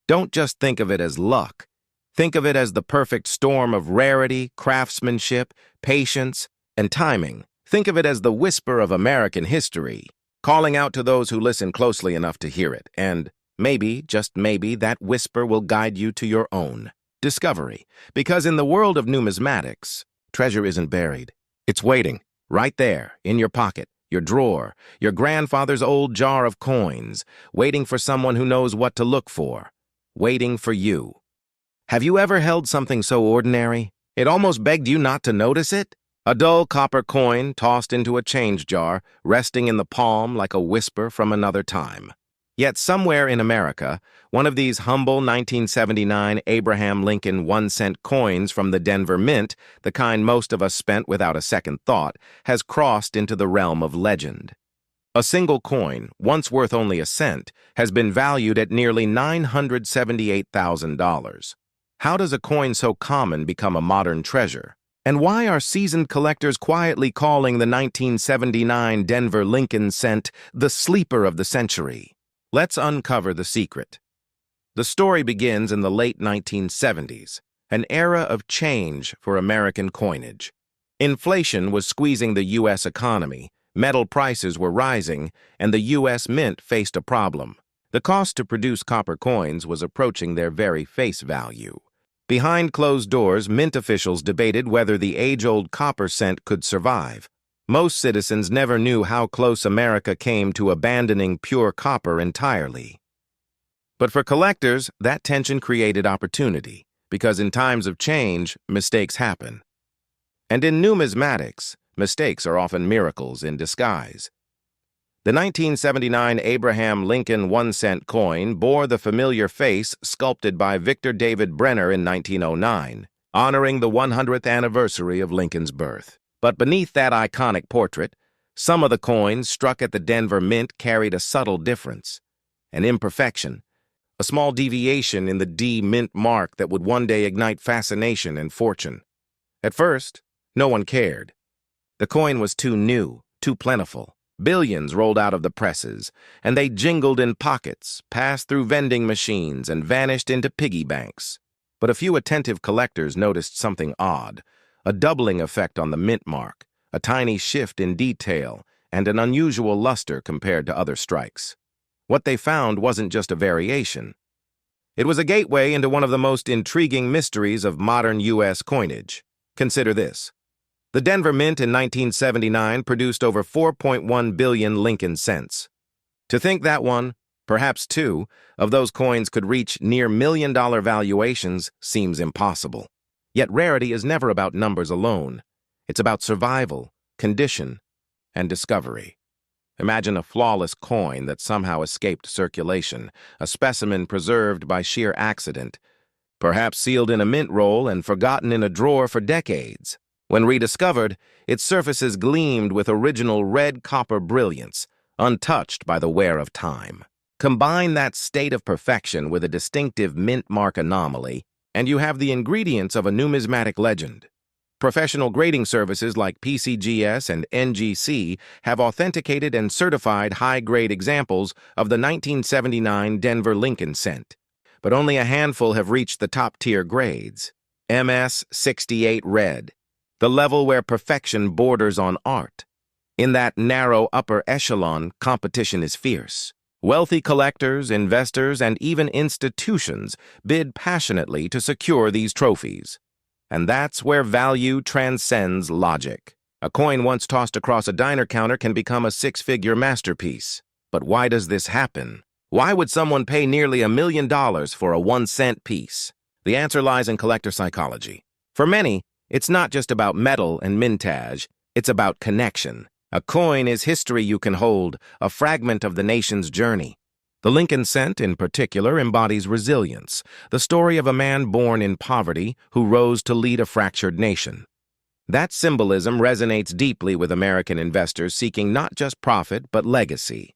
don't just think of it as luck. Think of it as the perfect storm of rarity, craftsmanship, patience, and timing. Think of it as the whisper of American history, calling out to those who listen closely enough to hear it, and maybe, just maybe, that whisper will guide you to your own discovery. Because in the world of numismatics, treasure isn't buried. It's waiting, right there, in your pocket, your drawer, your grandfather's old jar of coins, waiting for someone who knows what to look for, waiting for you. Have you ever held something so ordinary, it almost begged you not to notice it? A dull copper coin tossed into a change jar, resting in the palm like a whisper from another time. Yet somewhere in America, one of these humble 1979 Abraham Lincoln 1 cent coins from the Denver Mint, the kind most of us spent without a second thought, has crossed into the realm of legend. A single coin, once worth only a cent, has been valued at nearly $978,000. How does a coin so common become a modern treasure? And why are seasoned collectors quietly calling the 1979 Denver Lincoln cent the sleeper of the century? Let's uncover the secret. The story begins in the late 1970s, an era of change for American coinage. Inflation was squeezing the U.S. economy, metal prices were rising, and the U.S. Mint faced a problem. The cost to produce copper coins was approaching their very face value. Behind closed doors, Mint officials debated whether the age-old copper cent could survive. Most citizens never knew how close America came to abandoning pure copper entirely. But for collectors, that tension created opportunity, because in times of change, mistakes happen. And in numismatics, mistakes are often miracles in disguise. The 1979 Abraham Lincoln 1 cent coin bore the familiar face sculpted by Victor David Brenner in 1909, honoring the 100th anniversary of Lincoln's birth. But beneath that iconic portrait, some of the coins struck at the Denver Mint carried a subtle difference, an imperfection, a small deviation in the D mint mark that would one day ignite fascination and fortune. At first, no one cared. The coin was too new, too plentiful. Billions rolled out of the presses, and they jingled in pockets, passed through vending machines, and vanished into piggy banks. But a few attentive collectors noticed something odd. A doubling effect on the mint mark, a tiny shift in detail, and an unusual luster compared to other strikes. What they found wasn't just a variation. It was a gateway into one of the most intriguing mysteries of modern U.S. coinage. Consider this. The Denver Mint in 1979 produced over 4.1 billion Lincoln cents. To think that one, perhaps two, of those coins could reach near $1 million valuations seems impossible. Yet rarity is never about numbers alone. It's about survival, condition, and discovery. Imagine a flawless coin that somehow escaped circulation, a specimen preserved by sheer accident, perhaps sealed in a mint roll and forgotten in a drawer for decades. When rediscovered, its surfaces gleamed with original red copper brilliance, untouched by the wear of time. Combine that state of perfection with a distinctive mint mark anomaly, and you have the ingredients of a numismatic legend. Professional grading services like PCGS and NGC have authenticated and certified high-grade examples of the 1979 Denver Lincoln cent, but only a handful have reached the top-tier grades. MS 68 Red, the level where perfection borders on art. In that narrow upper echelon, competition is fierce. Wealthy collectors, investors, and even institutions bid passionately to secure these trophies. And that's where value transcends logic. A coin once tossed across a diner counter can become a six-figure masterpiece. But why does this happen? Why would someone pay nearly $1 million for a 1-cent piece? The answer lies in collector psychology. For many, it's not just about metal and mintage, it's about connection. A coin is history you can hold, a fragment of the nation's journey. The Lincoln cent, in particular, embodies resilience, the story of a man born in poverty who rose to lead a fractured nation. That symbolism resonates deeply with American investors seeking not just profit but legacy.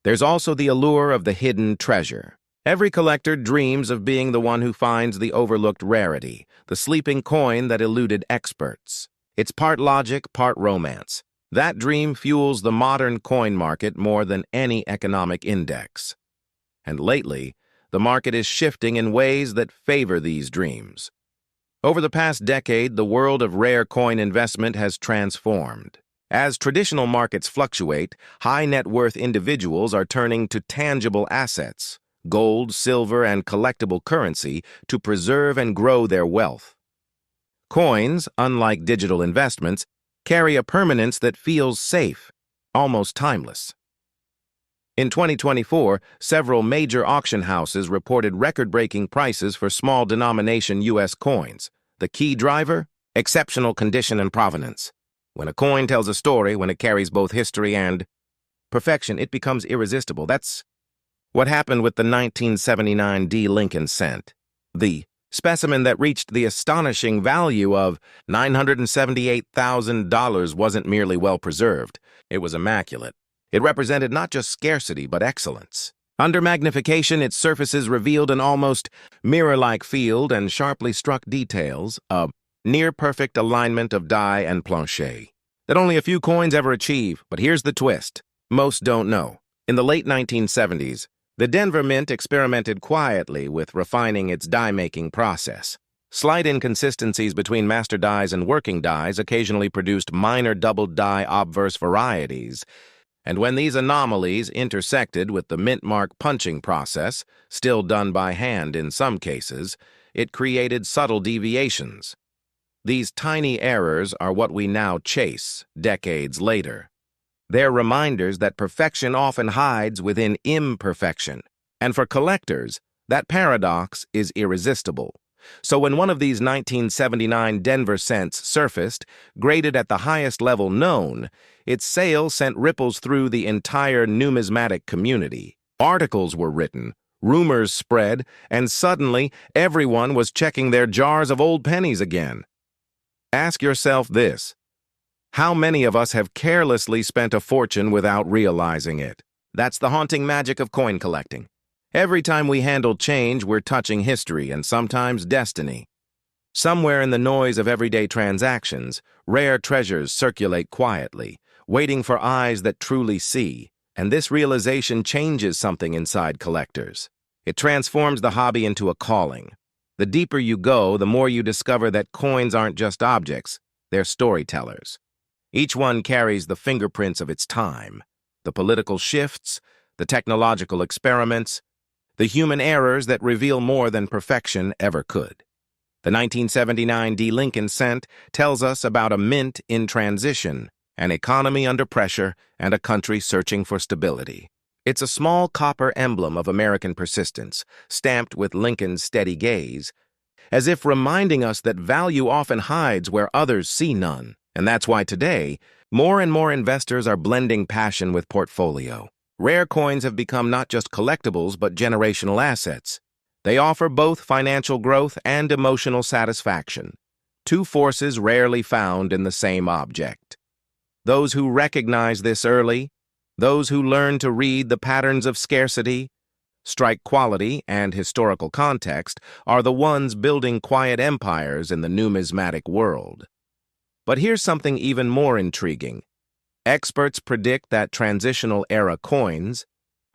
There's also the allure of the hidden treasure. Every collector dreams of being the one who finds the overlooked rarity, the sleeping coin that eluded experts. It's part logic, part romance. That dream fuels the modern coin market more than any economic index. And lately, the market is shifting in ways that favor these dreams. Over the past decade, the world of rare coin investment has transformed. As traditional markets fluctuate, high-net-worth individuals are turning to tangible assets, gold, silver, and collectible currency, to preserve and grow their wealth. Coins, unlike digital investments, carry a permanence that feels safe, almost timeless. In 2024, several major auction houses reported record-breaking prices for small-denomination U.S. coins. The key driver? Exceptional condition and provenance. When a coin tells a story, when it carries both history and perfection, it becomes irresistible. That's what happened with the 1979 D. Lincoln cent. The specimen that reached the astonishing value of $978,000 wasn't merely well-preserved. It was immaculate. It represented not just scarcity, but excellence. Under magnification, its surfaces revealed an almost mirror-like field and sharply struck details, a near-perfect alignment of die and plancher that only a few coins ever achieve. But here's the twist. Most don't know. In the late 1970s, the Denver Mint experimented quietly with refining its die-making process. Slight inconsistencies between master dies and working dies occasionally produced minor double-die obverse varieties, and when these anomalies intersected with the mint mark punching process, still done by hand in some cases, it created subtle deviations. These tiny errors are what we now chase, decades later. They're reminders that perfection often hides within imperfection. And for collectors, that paradox is irresistible. So when one of these 1979 Denver cents surfaced, graded at the highest level known, its sale sent ripples through the entire numismatic community. Articles were written, rumors spread, and suddenly everyone was checking their jars of old pennies again. Ask yourself this: how many of us have carelessly spent a fortune without realizing it? That's the haunting magic of coin collecting. Every time we handle change, we're touching history and sometimes destiny. Somewhere in the noise of everyday transactions, rare treasures circulate quietly, waiting for eyes that truly see, and this realization changes something inside collectors. It transforms the hobby into a calling. The deeper you go, the more you discover that coins aren't just objects, they're storytellers. Each one carries the fingerprints of its time, the political shifts, the technological experiments, the human errors that reveal more than perfection ever could. The 1979 D. Lincoln cent tells us about a mint in transition, an economy under pressure, and a country searching for stability. It's a small copper emblem of American persistence, stamped with Lincoln's steady gaze, as if reminding us that value often hides where others see none. And that's why today, more and more investors are blending passion with portfolio. Rare coins have become not just collectibles but generational assets. They offer both financial growth and emotional satisfaction, two forces rarely found in the same object. Those who recognize this early, those who learn to read the patterns of scarcity, strike quality, and historical context, are the ones building quiet empires in the numismatic world. But here's something even more intriguing. Experts predict that transitional era coins,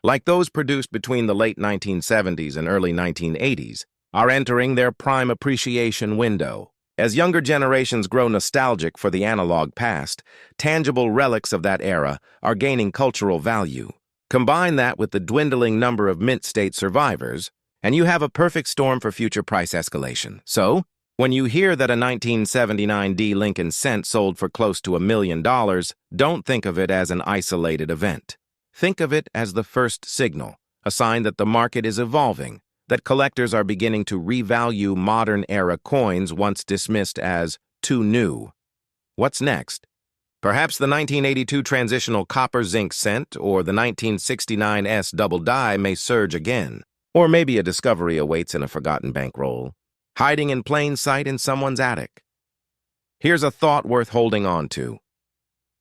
like those produced between the late 1970s and early 1980s, are entering their prime appreciation window. As younger generations grow nostalgic for the analog past, tangible relics of that era are gaining cultural value. Combine that with the dwindling number of mint state survivors, and you have a perfect storm for future price escalation. So, when you hear that a 1979 D Lincoln cent sold for close to $1 million, don't think of it as an isolated event. Think of it as the first signal, a sign that the market is evolving, that collectors are beginning to revalue modern-era coins once dismissed as too new. What's next? Perhaps the 1982 transitional copper-zinc cent or the 1969 S double die may surge again. Or maybe a discovery awaits in a forgotten bankroll, hiding in plain sight in someone's attic. Here's a thought worth holding on to.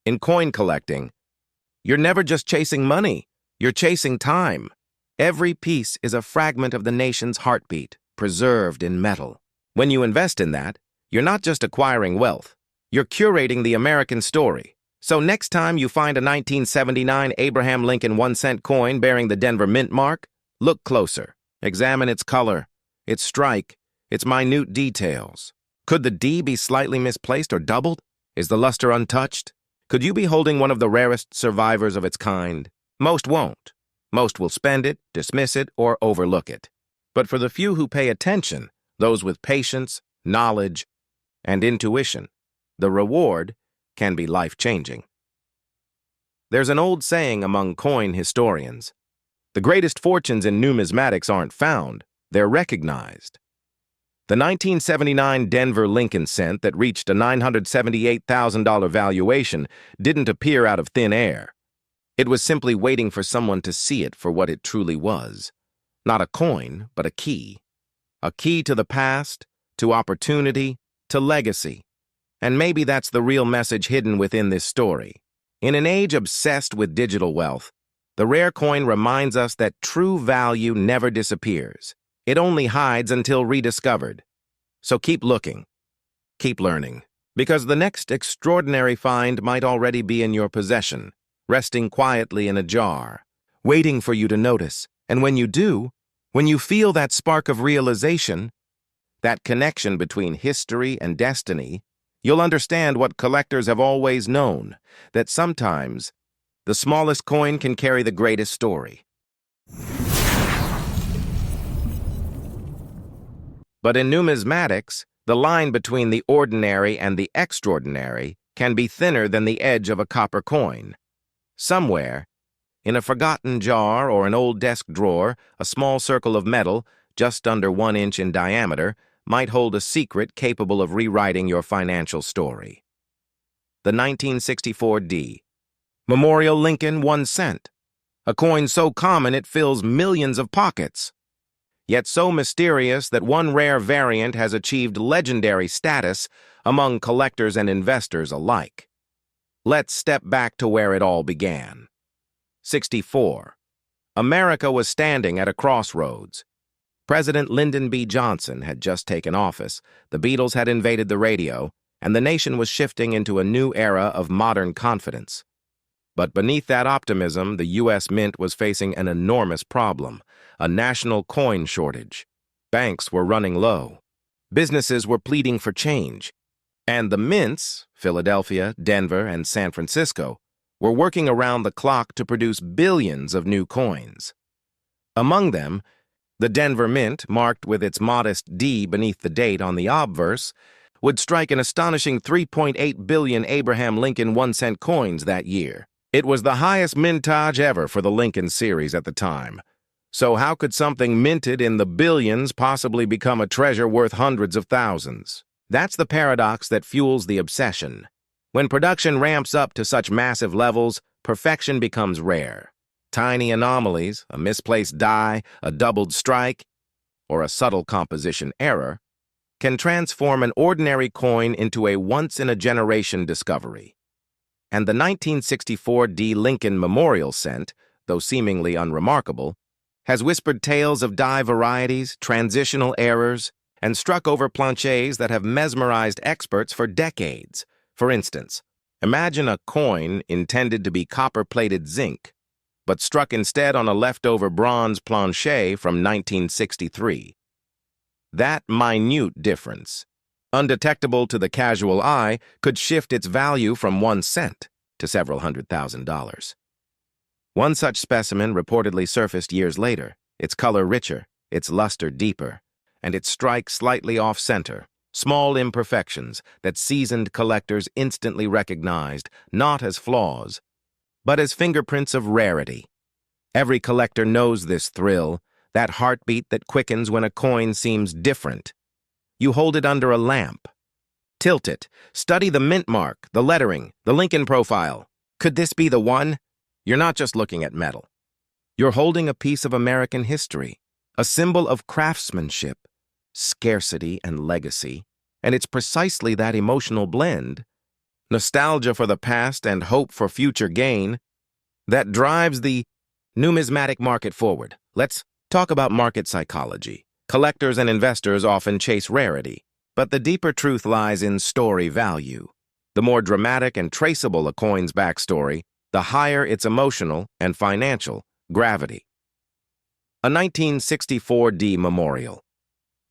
In coin collecting, you're never just chasing money, you're chasing time. Every piece is a fragment of the nation's heartbeat, preserved in metal. When you invest in that, you're not just acquiring wealth, you're curating the American story. So next time you find a 1979 Abraham Lincoln 1-cent coin bearing the Denver Mint mark, look closer. Examine its color, its strike, its minute details. Could the D be slightly misplaced or doubled? Is the luster untouched? Could you be holding one of the rarest survivors of its kind? Most won't. Most will spend it, dismiss it, or overlook it. But for the few who pay attention, those with patience, knowledge, and intuition, the reward can be life-changing. There's an old saying among coin historians: the greatest fortunes in numismatics aren't found, they're recognized. The 1979 Denver Lincoln cent that reached a $978,000 valuation didn't appear out of thin air. It was simply waiting for someone to see it for what it truly was. Not a coin, but a key. A key to the past, to opportunity, to legacy. And maybe that's the real message hidden within this story. In an age obsessed with digital wealth, the rare coin reminds us that true value never disappears. It only hides until rediscovered. So keep looking, keep learning, because the next extraordinary find might already be in your possession, resting quietly in a jar, waiting for you to notice. And when you do, when you feel that spark of realization, that connection between history and destiny, you'll understand what collectors have always known, that sometimes the smallest coin can carry the greatest story. But in numismatics, the line between the ordinary and the extraordinary can be thinner than the edge of a copper coin. Somewhere, in a forgotten jar or an old desk drawer, a small circle of metal, just under 1 inch in diameter, might hold a secret capable of rewriting your financial story. The 1964 D. Memorial Lincoln 1 cent. A coin so common it fills millions of pockets, yet so mysterious that one rare variant has achieved legendary status among collectors and investors alike. Let's step back to where it all began. 64. America was standing at a crossroads. President Lyndon B. Johnson had just taken office, the Beatles had invaded the radio, and the nation was shifting into a new era of modern confidence. But beneath that optimism, the U.S. Mint was facing an enormous problem, a national coin shortage. Banks were running low. Businesses were pleading for change. And the mints, Philadelphia, Denver, and San Francisco, were working around the clock to produce billions of new coins. Among them, the Denver Mint, marked with its modest D beneath the date on the obverse, would strike an astonishing 3.8 billion Abraham Lincoln 1-cent coins that year. It was the highest mintage ever for the Lincoln series at the time. So how could something minted in the billions possibly become a treasure worth hundreds of thousands? That's the paradox that fuels the obsession. When production ramps up to such massive levels, perfection becomes rare. Tiny anomalies, a misplaced die, a doubled strike, or a subtle composition error, can transform an ordinary coin into a once-in-a-generation discovery. And the 1964 D. Lincoln Memorial cent, though seemingly unremarkable, has whispered tales of die varieties, transitional errors, and struck over planchets that have mesmerized experts for decades. For instance, imagine a coin intended to be copper-plated zinc, but struck instead on a leftover bronze planchet from 1963. That minute difference, undetectable to the casual eye, could shift its value from 1 cent to several $100,000. One such specimen reportedly surfaced years later, its color richer, its luster deeper, and its strike slightly off-center, small imperfections that seasoned collectors instantly recognized not as flaws, but as fingerprints of rarity. Every collector knows this thrill, that heartbeat that quickens when a coin seems different. You hold it under a lamp. Tilt it. Study the mint mark, the lettering, the Lincoln profile. Could this be the one? You're not just looking at metal. You're holding a piece of American history, a symbol of craftsmanship, scarcity, and legacy, and it's precisely that emotional blend, nostalgia for the past and hope for future gain, that drives the numismatic market forward. Let's talk about market psychology. Collectors and investors often chase rarity, but the deeper truth lies in story value. The more dramatic and traceable a coin's backstory, the higher its emotional and financial gravity. A 1964 D. Memorial.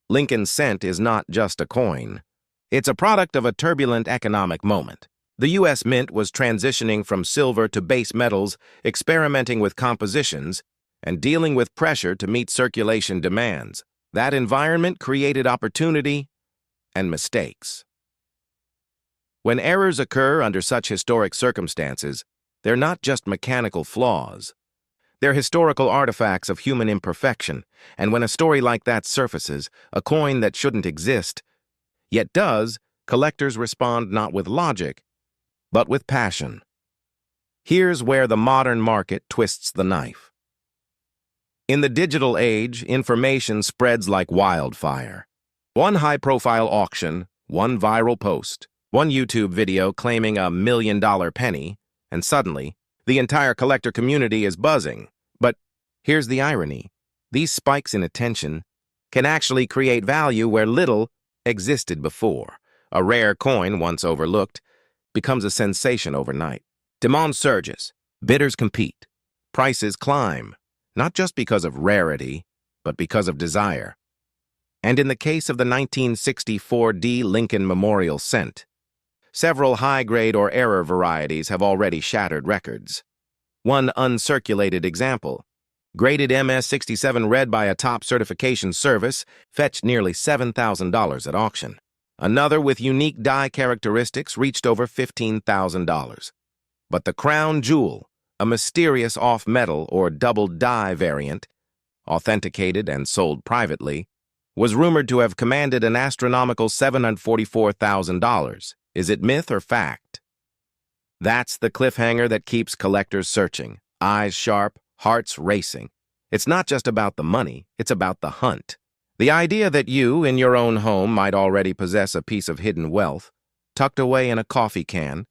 Lincoln's cent is not just a coin. It's a product of a turbulent economic moment. The U.S. Mint was transitioning from silver to base metals, experimenting with compositions, and dealing with pressure to meet circulation demands. That environment created opportunity and mistakes. When errors occur under such historic circumstances, they're not just mechanical flaws. They're historical artifacts of human imperfection, and when a story like that surfaces, a coin that shouldn't exist, yet does, collectors respond not with logic, but with passion. Here's where the modern market twists the knife. In the digital age, information spreads like wildfire. One high-profile auction, one viral post, one YouTube video claiming $1 million penny, and suddenly, the entire collector community is buzzing. But here's the irony. These spikes in attention can actually create value where little existed before. A rare coin, once overlooked, becomes a sensation overnight. Demand surges, bidders compete, prices climb, not just because of rarity, but because of desire. And in the case of the 1964 D. Lincoln Memorial cent, several high-grade or error varieties have already shattered records. One uncirculated example, graded MS-67 red by a top certification service, fetched nearly $7,000 at auction. Another with unique die characteristics reached over $15,000. But the crown jewel, a mysterious off-metal or double die variant, authenticated and sold privately, was rumored to have commanded an astronomical $744,000. Is it myth or fact? That's the cliffhanger that keeps collectors searching, eyes sharp, hearts racing. It's not just about the money, it's about the hunt. The idea that you, in your own home, might already possess a piece of hidden wealth, tucked away in a coffee can,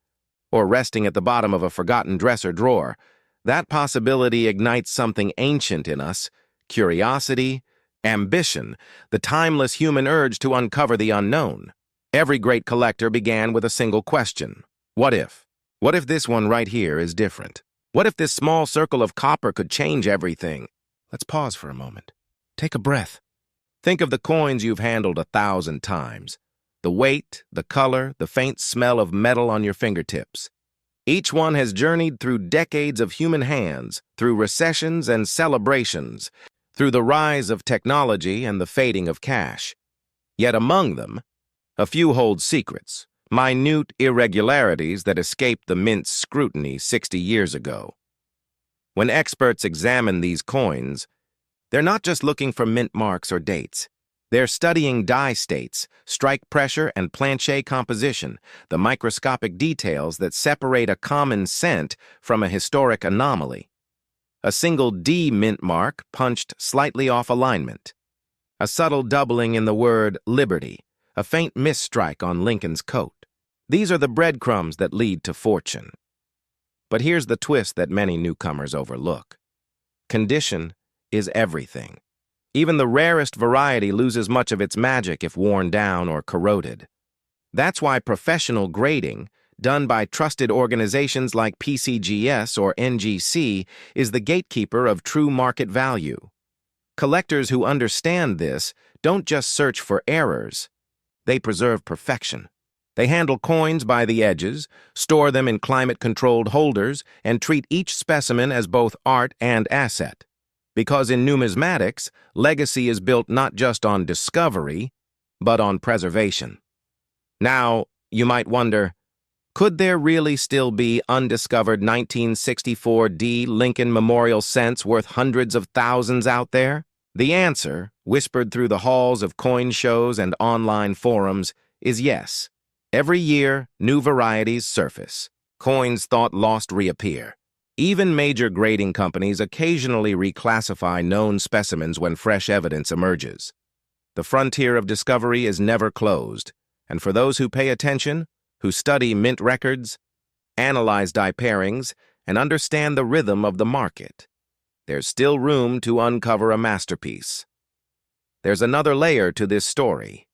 or resting at the bottom of a forgotten dresser drawer, that possibility ignites something ancient in us, curiosity, ambition, the timeless human urge to uncover the unknown. Every great collector began with a single question. What if? What if this one right here is different? What if this small circle of copper could change everything? Let's pause for a moment. Take a breath. Think of the coins you've handled 1,000 times. The weight, the color, the faint smell of metal on your fingertips. Each one has journeyed through decades of human hands, through recessions and celebrations, through the rise of technology and the fading of cash. Yet among them, a few hold secrets, minute irregularities that escaped the mint's scrutiny 60 years ago. When experts examine these coins, They're not just looking for mint marks or dates. They're studying dye states, strike pressure, and plancher composition, the microscopic details that separate a common cent from a historic anomaly. A single D mint mark punched slightly off alignment. A subtle doubling in the word liberty, a faint misstrike on Lincoln's coat. These are the breadcrumbs that lead to fortune. But here's the twist that many newcomers overlook. Condition is everything. Even the rarest variety loses much of its magic if worn down or corroded. That's why professional grading, done by trusted organizations like PCGS or NGC, is the gatekeeper of true market value. Collectors who understand this don't just search for errors. They preserve perfection. They handle coins by the edges, store them in climate-controlled holders, and treat each specimen as both art and asset. Because in numismatics, legacy is built not just on discovery, but on preservation. Now, you might wonder, could there really still be undiscovered 1964 D Lincoln Memorial cents worth hundreds of thousands out there? The answer, whispered through the halls of coin shows and online forums, is yes. Every year, new varieties surface. Coins thought lost reappear. Even major grading companies occasionally reclassify known specimens when fresh evidence emerges. The frontier of discovery is never closed, and for those who pay attention, who study mint records, analyze die pairings, and understand the rhythm of the market, there's still room to uncover a masterpiece. There's another layer to this story.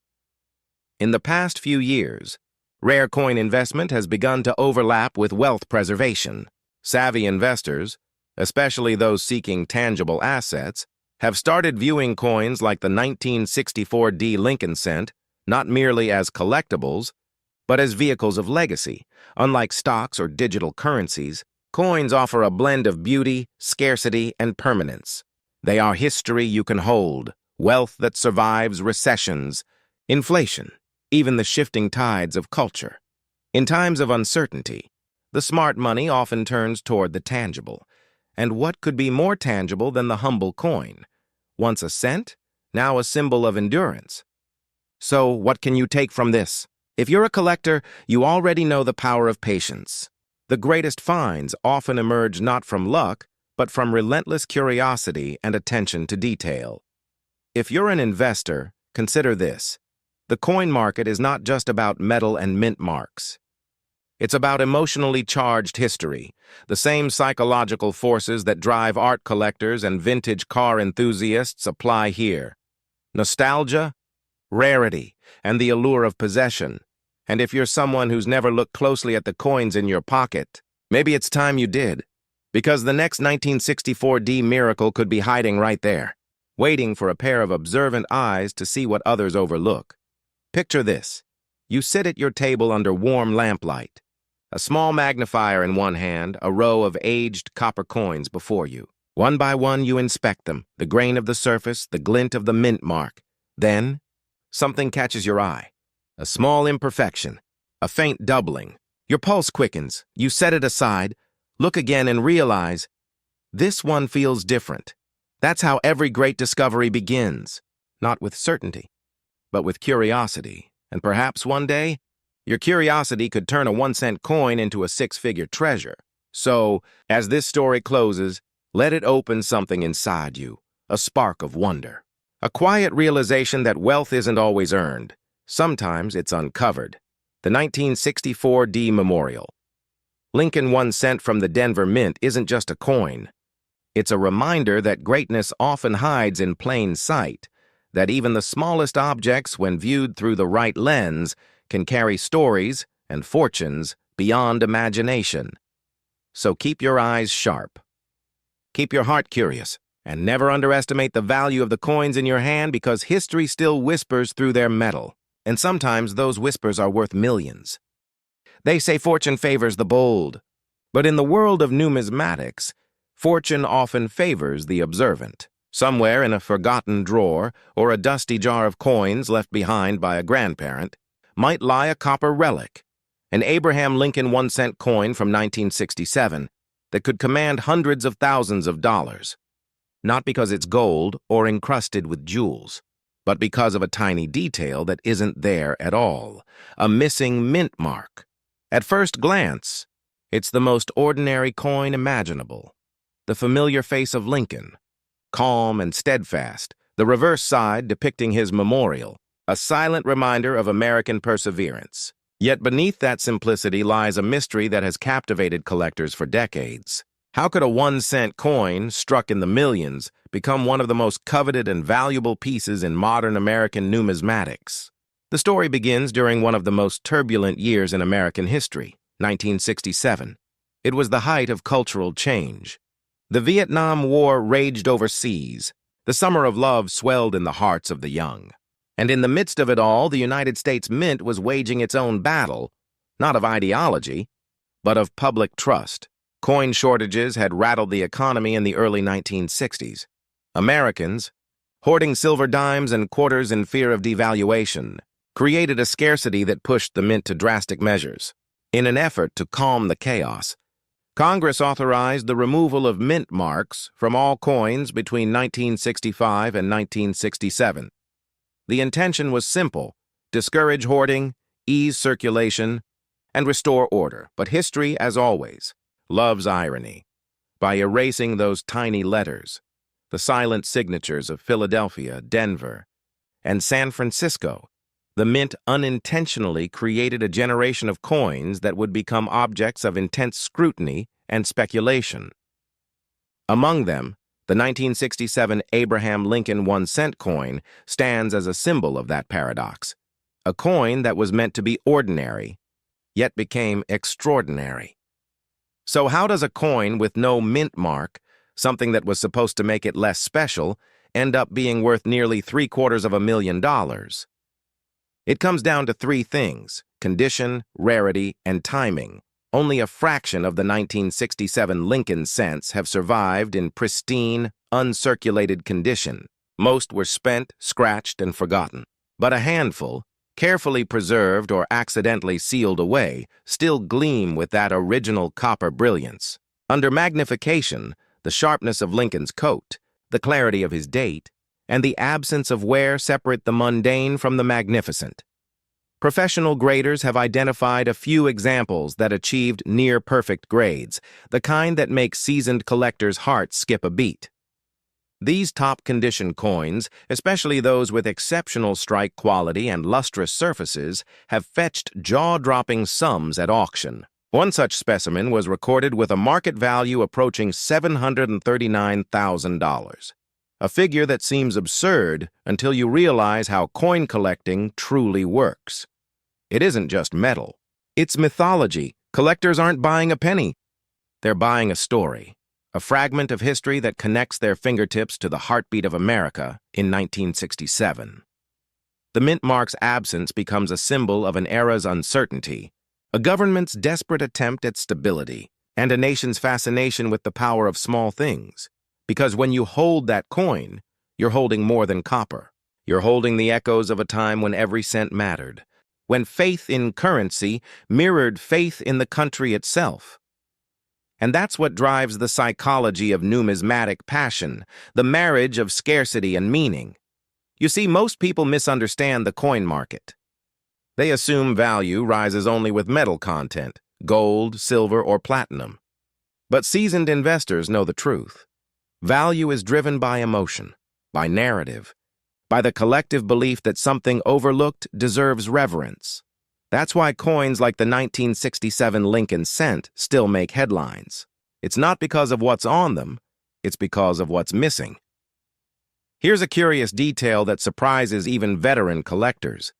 In the past few years, rare coin investment has begun to overlap with wealth preservation. Savvy investors, especially those seeking tangible assets, have started viewing coins like the 1964 D Lincoln cent not merely as collectibles, but as vehicles of legacy. Unlike stocks or digital currencies, coins offer a blend of beauty, scarcity, and permanence. They are history you can hold, wealth that survives recessions, inflation, even the shifting tides of culture. In times of uncertainty, the smart money often turns toward the tangible. And what could be more tangible than the humble coin? Once a cent, now a symbol of endurance. So, what can you take from this? If you're a collector, you already know the power of patience. The greatest finds often emerge not from luck, but from relentless curiosity and attention to detail. If you're an investor, consider this. The coin market is not just about metal and mint marks. It's about emotionally charged history, the same psychological forces that drive art collectors and vintage car enthusiasts apply here. Nostalgia, rarity, and the allure of possession. And if you're someone who's never looked closely at the coins in your pocket, maybe it's time you did. Because the next 1964 D miracle could be hiding right there, waiting for a pair of observant eyes to see what others overlook. Picture this. You sit at your table under warm lamplight. A small magnifier in one hand, a row of aged copper coins before you. One by one, you inspect them, the grain of the surface, the glint of the mint mark. Then, something catches your eye. A small imperfection, a faint doubling. Your pulse quickens. You set it aside, look again and realize, this one feels different. That's how every great discovery begins. Not with certainty, but with curiosity. And perhaps one day, your curiosity could turn a 1-cent coin into a 6-figure treasure. So, as this story closes, let it open something inside you, a spark of wonder. A quiet realization that wealth isn't always earned. Sometimes it's uncovered. The 1964 D Memorial. Lincoln 1 cent from the Denver Mint isn't just a coin. It's a reminder that greatness often hides in plain sight, that even the smallest objects, when viewed through the right lens, can carry stories and fortunes beyond imagination. So keep your eyes sharp. Keep your heart curious, and never underestimate the value of the coins in your hand because history still whispers through their metal, and sometimes those whispers are worth millions. They say fortune favors the bold, but in the world of numismatics, fortune often favors the observant. Somewhere in a forgotten drawer or a dusty jar of coins left behind by a grandparent might lie a copper relic, an Abraham Lincoln 1-cent coin from 1967 that could command hundreds of thousands of dollars. not because it's gold or encrusted with jewels, but because of a tiny detail that isn't there at all, a missing mint mark. At first glance, it's the most ordinary coin imaginable. The familiar face of Lincoln, calm and steadfast, the reverse side depicting his memorial, a silent reminder of American perseverance. Yet beneath that simplicity lies a mystery that has captivated collectors for decades. How could a 1-cent coin, struck in the millions, become one of the most coveted and valuable pieces in modern American numismatics? The story begins during one of the most turbulent years in American history, 1967. It was the height of cultural change. The Vietnam War raged overseas. The summer of love swelled in the hearts of the young. And in the midst of it all, the United States Mint was waging its own battle, not of ideology, but of public trust. Coin shortages had rattled the economy in the early 1960s. Americans, hoarding silver dimes and quarters in fear of devaluation, created a scarcity that pushed the mint to drastic measures. In an effort to calm the chaos, Congress authorized the removal of mint marks from all coins between 1965 and 1967. The intention was simple: discourage hoarding, ease circulation, and restore order. But history, as always, loves irony. By erasing those tiny letters, the silent signatures of Philadelphia, Denver, and San Francisco, the mint unintentionally created a generation of coins that would become objects of intense scrutiny and speculation. Among them, the 1967 Abraham Lincoln 1-cent coin stands as a symbol of that paradox. A coin that was meant to be ordinary, yet became extraordinary. So how does a coin with no mint mark, something that was supposed to make it less special, end up being worth nearly $750,000? It comes down to three things: condition, rarity, and timing. Only a fraction of the 1967 Lincoln cents have survived in pristine, uncirculated condition. Most were spent, scratched, and forgotten. But a handful, carefully preserved or accidentally sealed away, still gleam with that original copper brilliance. Under magnification, the sharpness of Lincoln's coat, the clarity of his date, and the absence of wear separate the mundane from the magnificent. Professional graders have identified a few examples that achieved near-perfect grades, the kind that make seasoned collectors' hearts skip a beat. These top-condition coins, especially those with exceptional strike quality and lustrous surfaces, have fetched jaw-dropping sums at auction. One such specimen was recorded with a market value approaching $739,000. A figure that seems absurd until you realize how coin collecting truly works. It isn't just metal. It's mythology. Collectors aren't buying a penny. They're buying a story, a fragment of history that connects their fingertips to the heartbeat of America in 1967. The mint mark's absence becomes a symbol of an era's uncertainty, a government's desperate attempt at stability, and a nation's fascination with the power of small things. Because when you hold that coin, you're holding more than copper. You're holding the echoes of a time when every cent mattered, when faith in currency mirrored faith in the country itself. And that's what drives the psychology of numismatic passion, the marriage of scarcity and meaning. You see, most people misunderstand the coin market. They assume value rises only with metal content, gold, silver, or platinum. But seasoned investors know the truth. Value is driven by emotion, by narrative, by the collective belief that something overlooked deserves reverence. That's why coins like the 1967 Lincoln cent still make headlines. It's not because of what's on them, it's because of what's missing. Here's a curious detail that surprises even veteran collectors.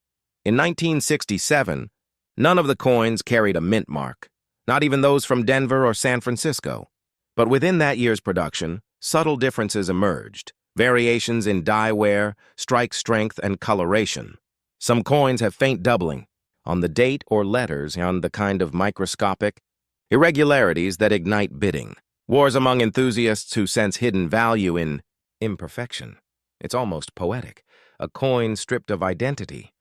In 1967, none of the coins carried a mint mark, not even those from Denver or San Francisco. But within that year's production, subtle differences emerged, variations in die wear, strike strength, and coloration. Some coins have faint doubling on the date or letters on the kind of microscopic irregularities that ignite bidding. Wars among enthusiasts who sense hidden value in imperfection. It's almost poetic. A coin stripped of identity,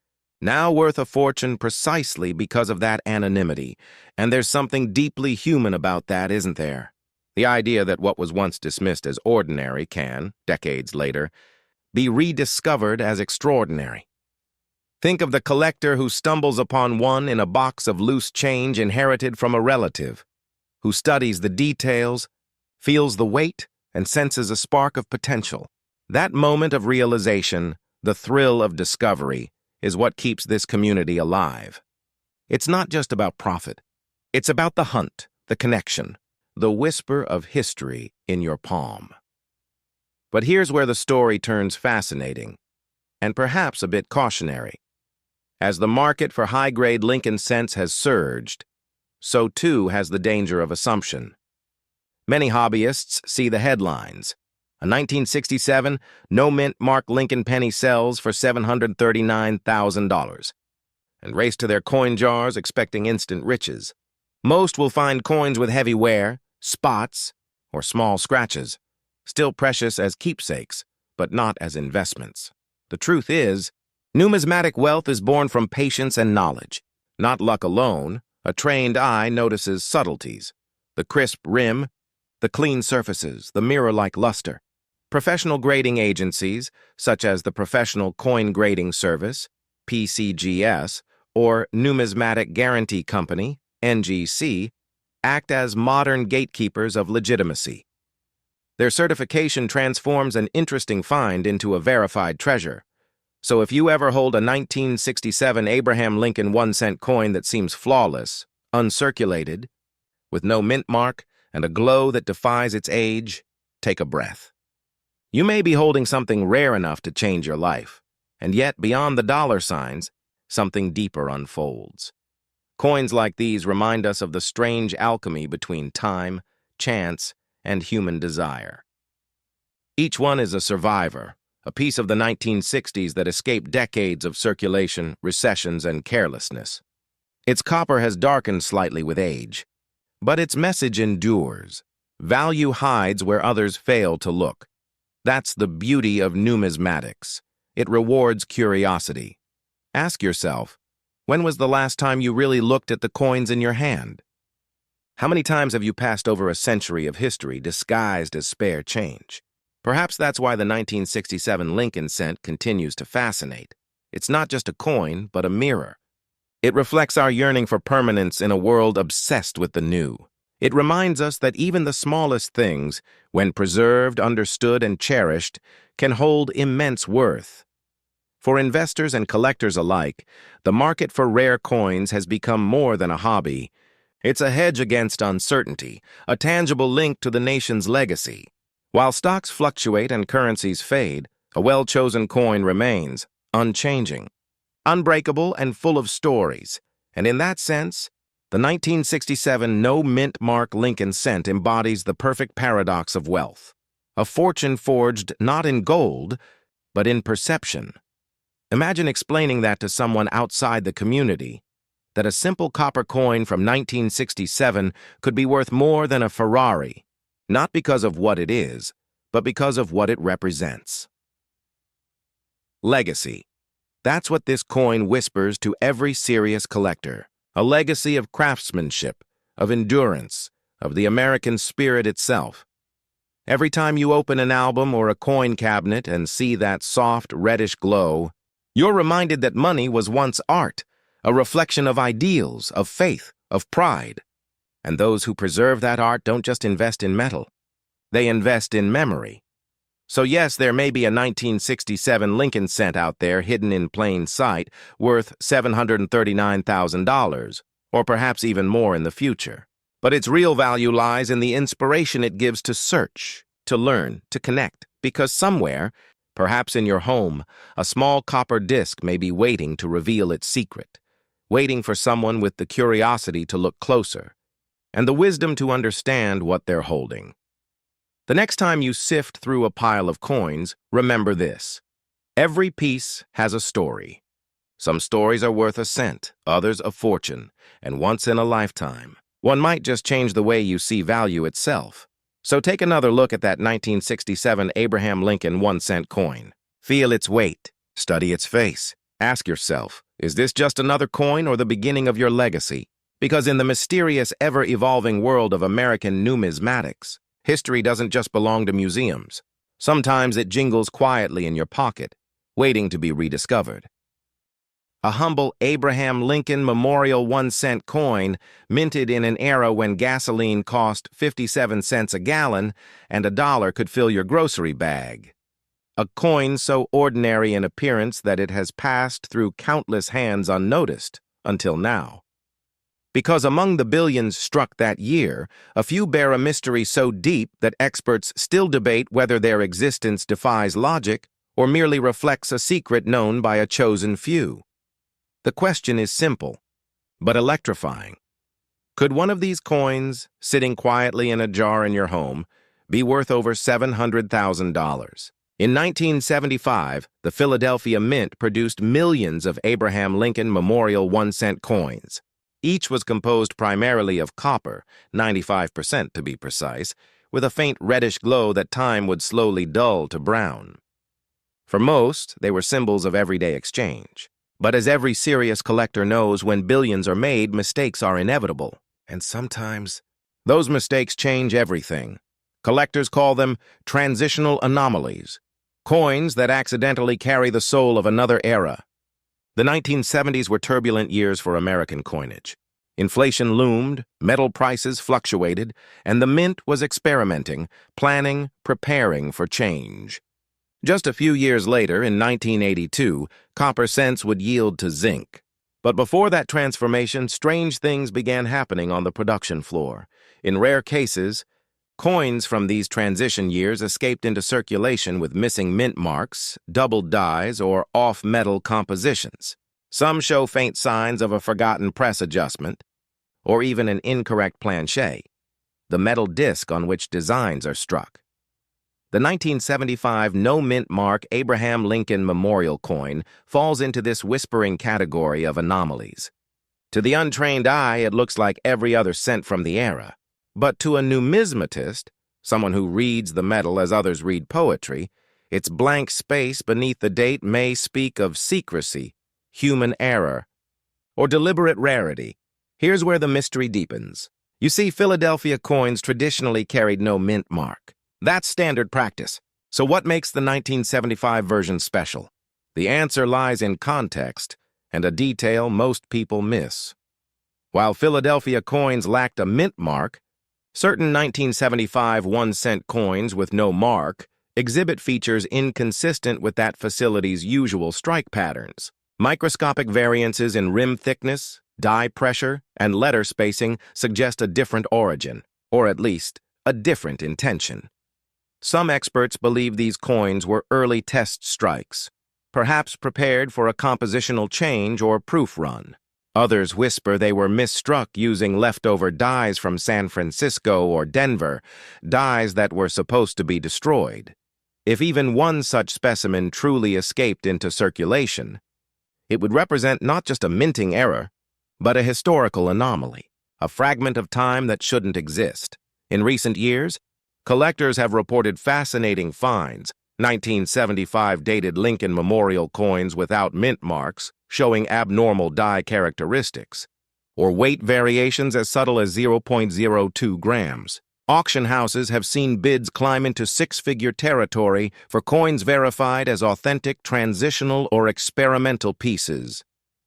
now worth a fortune precisely because of that anonymity. And there's something deeply human about that, isn't there? The idea that what was once dismissed as ordinary can, decades later, be rediscovered as extraordinary. Think of the collector who stumbles upon one in a box of loose change inherited from a relative, who studies the details, feels the weight, and senses a spark of potential. That moment of realization, the thrill of discovery, is what keeps this community alive. It's not just about profit. It's about the hunt, the connection, the whisper of history in your palm. But here's where the story turns fascinating, and perhaps a bit cautionary. As the market for high-grade Lincoln cents has surged, so too has the danger of assumption. Many hobbyists see the headlines. A 1967 no-mint mark Lincoln penny sells for $739,000, and race to their coin jars expecting instant riches. Most will find coins with heavy wear, spots, or small scratches, still precious as keepsakes, but not as investments. The truth is, numismatic wealth is born from patience and knowledge. Not luck alone. A trained eye notices subtleties: the crisp rim, the clean surfaces, the mirror-like luster. Professional grading agencies, such as the Professional Coin Grading Service, PCGS, or Numismatic Guarantee Company, NGC, act as modern gatekeepers of legitimacy. Their certification transforms an interesting find into a verified treasure. So if you ever hold a 1967 Abraham Lincoln 1-cent coin that seems flawless, uncirculated, with no mint mark and a glow that defies its age, take a breath. You may be holding something rare enough to change your life, and yet beyond the dollar signs, something deeper unfolds. Coins like these remind us of the strange alchemy between time, chance, and human desire. Each one is a survivor, a piece of the 1960s that escaped decades of circulation, recessions, and carelessness. Its copper has darkened slightly with age, but its message endures. Value hides where others fail to look. That's the beauty of numismatics. It rewards curiosity. Ask yourself, when was the last time you really looked at the coins in your hand? How many times have you passed over a century of history disguised as spare change? Perhaps that's why the 1967 Lincoln cent continues to fascinate. It's not just a coin, but a mirror. It reflects our yearning for permanence in a world obsessed with the new. It reminds us that even the smallest things, when preserved, understood, and cherished, can hold immense worth. For investors and collectors alike, the market for rare coins has become more than a hobby. It's a hedge against uncertainty, a tangible link to the nation's legacy. While stocks fluctuate and currencies fade, a well-chosen coin remains, unchanging, unbreakable, and full of stories. And in that sense, the 1967 no-mint mark Lincoln cent embodies the perfect paradox of wealth. A fortune forged not in gold, but in perception. Imagine explaining that to someone outside the community, that a simple copper coin from 1967 could be worth more than a Ferrari, not because of what it is, but because of what it represents. Legacy. That's what this coin whispers to every serious collector. A legacy of craftsmanship, of endurance, of the American spirit itself. Every time you open an album or a coin cabinet and see that soft, reddish glow, you're reminded that money was once art, a reflection of ideals, of faith, of pride. And those who preserve that art don't just invest in metal. They invest in memory. So yes, there may be a 1967 Lincoln cent out there hidden in plain sight, worth $739,000, or perhaps even more in the future. But its real value lies in the inspiration it gives to search, to learn, to connect, because somewhere, perhaps in your home, a small copper disc may be waiting to reveal its secret, waiting for someone with the curiosity to look closer, and the wisdom to understand what they're holding. The next time you sift through a pile of coins, remember this. Every piece has a story. Some stories are worth a cent, others a fortune, and once in a lifetime. One might just change the way you see value itself. So take another look at that 1967 Abraham Lincoln 1-cent coin. Feel its weight. Study its face. Ask yourself, is this just another coin or the beginning of your legacy? Because in the mysterious, ever-evolving world of American numismatics, history doesn't just belong to museums. Sometimes it jingles quietly in your pocket, waiting to be rediscovered. A humble Abraham Lincoln Memorial 1-cent coin minted in an era when gasoline cost 57 cents a gallon and $1 could fill your grocery bag. A coin so ordinary in appearance that it has passed through countless hands unnoticed until now. Because among the billions struck that year, a few bear a mystery so deep that experts still debate whether their existence defies logic or merely reflects a secret known by a chosen few. The question is simple, but electrifying. Could one of these coins, sitting quietly in a jar in your home, be worth over $700,000? In 1975, the Philadelphia Mint produced millions of Abraham Lincoln Memorial 1-cent coins. Each was composed primarily of copper, 95% to be precise, with a faint reddish glow that time would slowly dull to brown. For most, they were symbols of everyday exchange. But as every serious collector knows, when billions are made, mistakes are inevitable. And sometimes, those mistakes change everything. Collectors call them transitional anomalies, coins that accidentally carry the soul of another era. The 1970s were turbulent years for American coinage. Inflation loomed, metal prices fluctuated, and the mint was experimenting, planning, preparing for change. Just a few years later, in 1982, copper cents would yield to zinc. But before that transformation, strange things began happening on the production floor. In rare cases, coins from these transition years escaped into circulation with missing mint marks, doubled dies, or off-metal compositions. Some show faint signs of a forgotten press adjustment, or even an incorrect planchet, the metal disc on which designs are struck. The 1975 no-mint mark Abraham Lincoln Memorial coin falls into this whispering category of anomalies. To the untrained eye, it looks like every other cent from the era. But to a numismatist, someone who reads the metal as others read poetry, its blank space beneath the date may speak of secrecy, human error, or deliberate rarity. Here's where the mystery deepens. You see, Philadelphia coins traditionally carried no mint mark. That's standard practice. So what makes the 1975 version special? The answer lies in context and a detail most people miss. While Philadelphia coins lacked a mint mark, certain 1975 1-cent coins with no mark exhibit features inconsistent with that facility's usual strike patterns. Microscopic variances in rim thickness, die pressure, and letter spacing suggest a different origin, or at least a different intention. Some experts believe these coins were early test strikes, perhaps prepared for a compositional change or proof run. Others whisper they were misstruck using leftover dies from San Francisco or Denver, dies that were supposed to be destroyed. If even one such specimen truly escaped into circulation, it would represent not just a minting error, but a historical anomaly, a fragment of time that shouldn't exist. In recent years, collectors have reported fascinating finds, 1975 dated Lincoln Memorial coins without mint marks, showing abnormal die characteristics, or weight variations as subtle as 0.02 grams. Auction houses have seen bids climb into six-figure territory for coins verified as authentic, transitional, or experimental pieces.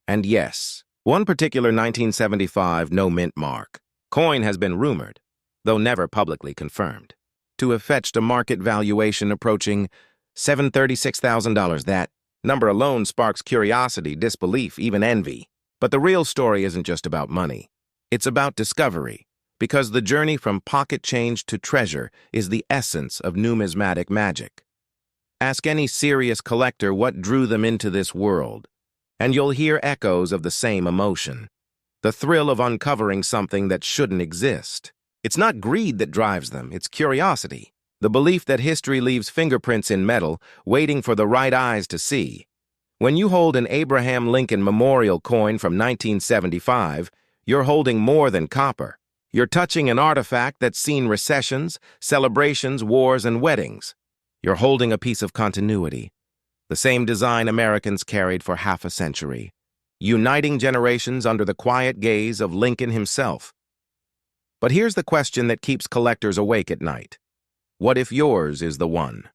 And yes, one particular 1975 no-mint mark coin has been rumored, though never publicly confirmed, to have fetched a market valuation approaching $736,000. That number alone sparks curiosity, disbelief, even envy. But the real story isn't just about money. It's about discovery, because the journey from pocket change to treasure is the essence of numismatic magic. Ask any serious collector what drew them into this world, and you'll hear echoes of the same emotion, the thrill of uncovering something that shouldn't exist. It's not greed that drives them, it's curiosity, the belief that history leaves fingerprints in metal, waiting for the right eyes to see. When you hold an Abraham Lincoln Memorial coin from 1975, you're holding more than copper. You're touching an artifact that's seen recessions, celebrations, wars, and weddings. You're holding a piece of continuity, the same design Americans carried for half a century. uniting generations under the quiet gaze of Lincoln himself. But here's the question that keeps collectors awake at night. What if yours is the one?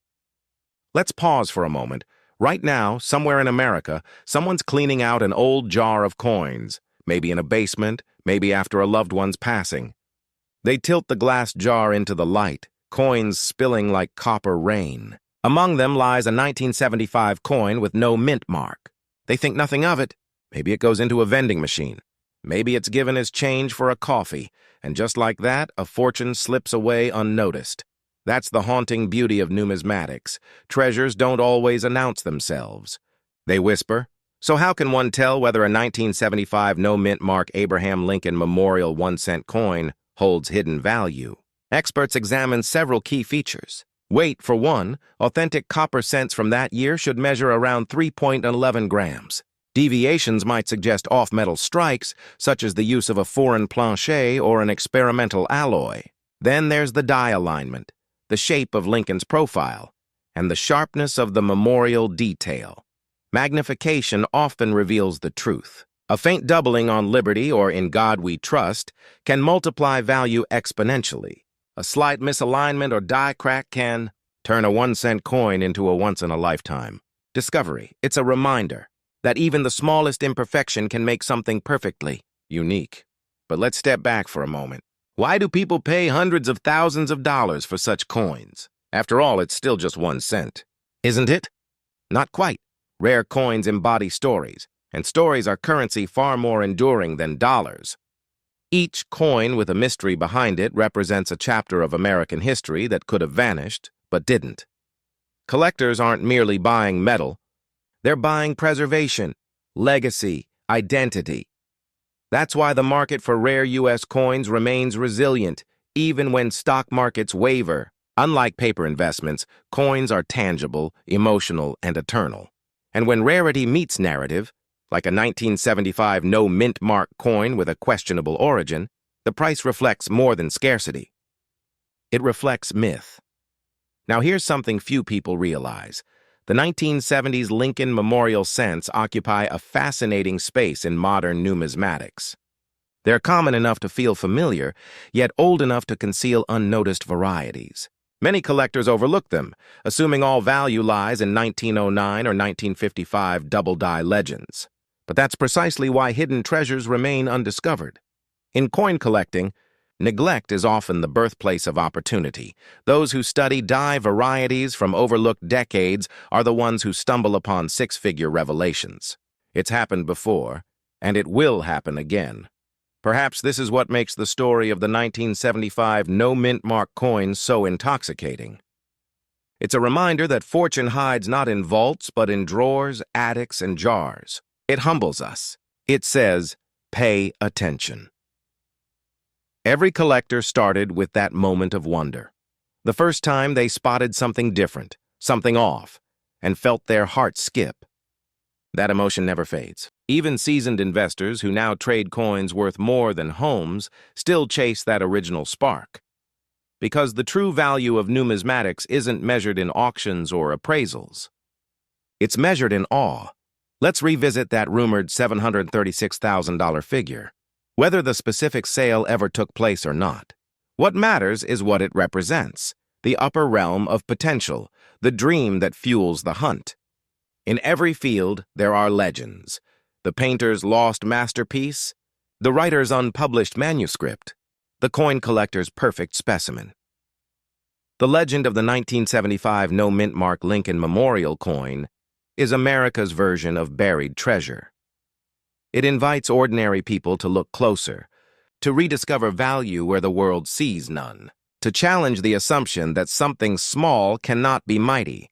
Let's pause for a moment. Right now, somewhere in America, someone's cleaning out an old jar of coins, maybe in a basement, maybe after a loved one's passing. They tilt the glass jar into the light, coins spilling like copper rain. Among them lies a 1975 coin with no mint mark. They think nothing of it. Maybe it goes into a vending machine. Maybe it's given as change for a coffee, and just like that, a fortune slips away unnoticed. That's the haunting beauty of numismatics. Treasures don't always announce themselves. They whisper. So how can one tell whether a 1975 no-mint mark Abraham Lincoln Memorial 1-cent coin holds hidden value? Experts examine several key features. Weight, for one. Authentic copper cents from that year should measure around 3.11 grams. Deviations might suggest off-metal strikes, such as the use of a foreign planchet or an experimental alloy. Then there's the die alignment, the shape of Lincoln's profile, and the sharpness of the memorial detail. Magnification often reveals the truth. A faint doubling on Liberty or In God We Trust can multiply value exponentially. A slight misalignment or die crack can turn a 1-cent coin into a once-in-a-lifetime discovery. It's a reminder that even the smallest imperfection can make something perfectly unique. But let's step back for a moment. Why do people pay hundreds of thousands of dollars for such coins? After all, it's still just 1 cent. Isn't it? Not quite. Rare coins embody stories, and stories are currency far more enduring than dollars. Each coin with a mystery behind it represents a chapter of American history that could have vanished, but didn't. Collectors aren't merely buying metal. They're buying preservation, legacy, identity. That's why the market for rare U.S. coins remains resilient, even when stock markets waver. Unlike paper investments, coins are tangible, emotional, and eternal. And when rarity meets narrative, like a 1975 no-mint mark coin with a questionable origin, the price reflects more than scarcity. It reflects myth. Now here's something few people realize. The 1970s Lincoln Memorial cents occupy a fascinating space in modern numismatics. They're common enough to feel familiar, yet old enough to conceal unnoticed varieties. Many collectors overlook them, assuming all value lies in 1909 or 1955 double-die legends. But that's precisely why hidden treasures remain undiscovered. In coin collecting, neglect is often the birthplace of opportunity. Those who study die varieties from overlooked decades are the ones who stumble upon six-figure revelations. It's happened before, and it will happen again. Perhaps this is what makes the story of the 1975 no-mint mark coin so intoxicating. It's a reminder that fortune hides not in vaults, but in drawers, attics, and jars. It humbles us. It says, pay attention. Every collector started with that moment of wonder. The first time they spotted something different, something off, and felt their heart skip. That emotion never fades. Even seasoned investors who now trade coins worth more than homes still chase that original spark. Because the true value of numismatics isn't measured in auctions or appraisals. It's measured in awe. Let's revisit that rumored $736,000 figure. Whether the specific sale ever took place or not, what matters is what it represents, the upper realm of potential, the dream that fuels the hunt. In every field, there are legends. The painter's lost masterpiece, the writer's unpublished manuscript, the coin collector's perfect specimen. The legend of the 1975 no-mint mark Lincoln Memorial coin is America's version of buried treasure. It invites ordinary people to look closer, to rediscover value where the world sees none, to challenge the assumption that something small cannot be mighty.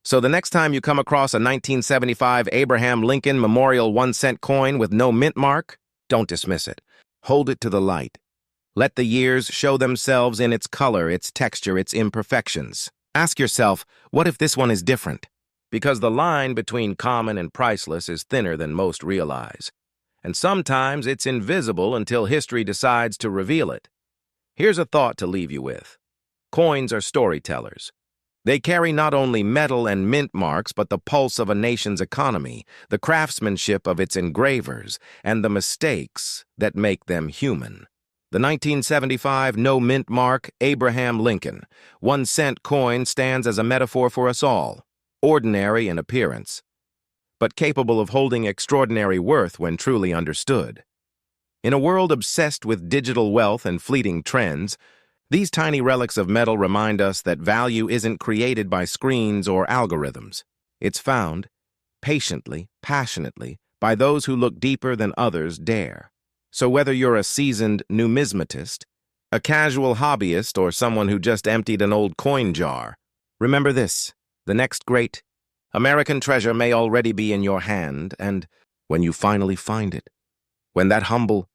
So the next time you come across a 1975 Abraham Lincoln Memorial 1-cent coin with no mint mark, don't dismiss it. Hold it to the light. Let the years show themselves in its color, its texture, its imperfections. Ask yourself, what if this one is different? Because the line between common and priceless is thinner than most realize. And sometimes it's invisible until history decides to reveal it. Here's a thought to leave you with. Coins are storytellers. They carry not only metal and mint marks, but the pulse of a nation's economy, the craftsmanship of its engravers, and the mistakes that make them human. The 1975 no mint mark Abraham Lincoln 1-cent coin stands as a metaphor for us all, ordinary in appearance, but capable of holding extraordinary worth when truly understood. In a world obsessed with digital wealth and fleeting trends, these tiny relics of metal remind us that value isn't created by screens or algorithms. It's found, patiently, passionately, by those who look deeper than others dare. So whether you're a seasoned numismatist, a casual hobbyist, or someone who just emptied an old coin jar, remember this: the next great American treasure may already be in your hand, and when you finally find it, when that humble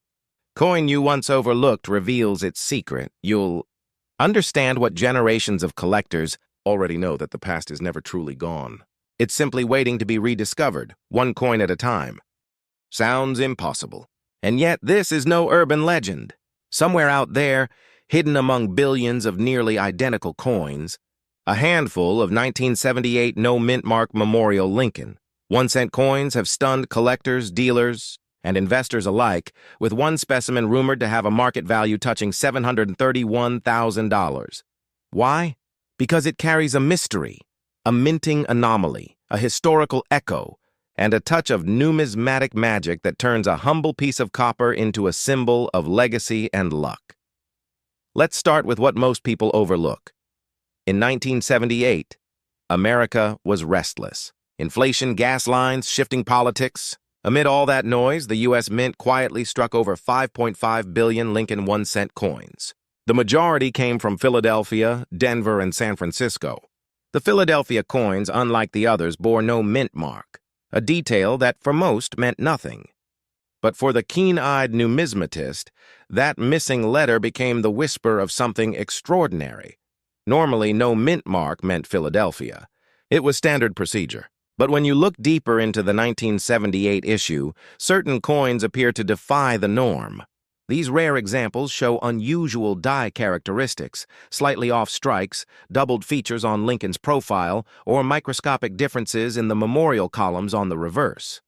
coin you once overlooked reveals its secret, you'll understand what generations of collectors already know: that the past is never truly gone. It's simply waiting to be rediscovered, one coin at a time. Sounds impossible. And yet this is no urban legend. Somewhere out there, hidden among billions of nearly identical coins, a handful of 1978 no mint mark Memorial Lincoln 1-cent coins have stunned collectors, dealers, and investors alike, with one specimen rumored to have a market value touching $731,000. Why? Because it carries a mystery, a minting anomaly, a historical echo, and a touch of numismatic magic that turns a humble piece of copper into a symbol of legacy and luck. Let's start with what most people overlook. In 1978, America was restless. Inflation, gas lines, shifting politics. Amid all that noise, the U.S. Mint quietly struck over 5.5 billion Lincoln 1-cent coins. The majority came from Philadelphia, Denver, and San Francisco. The Philadelphia coins, unlike the others, bore no mint mark, a detail that for most meant nothing. But for the keen-eyed numismatist, that missing letter became the whisper of something extraordinary. Normally, no mint mark meant Philadelphia. It was standard procedure. But when you look deeper into the 1978 issue, certain coins appear to defy the norm. These rare examples show unusual die characteristics, slightly off strikes, doubled features on Lincoln's profile, or microscopic differences in the memorial columns on the reverse.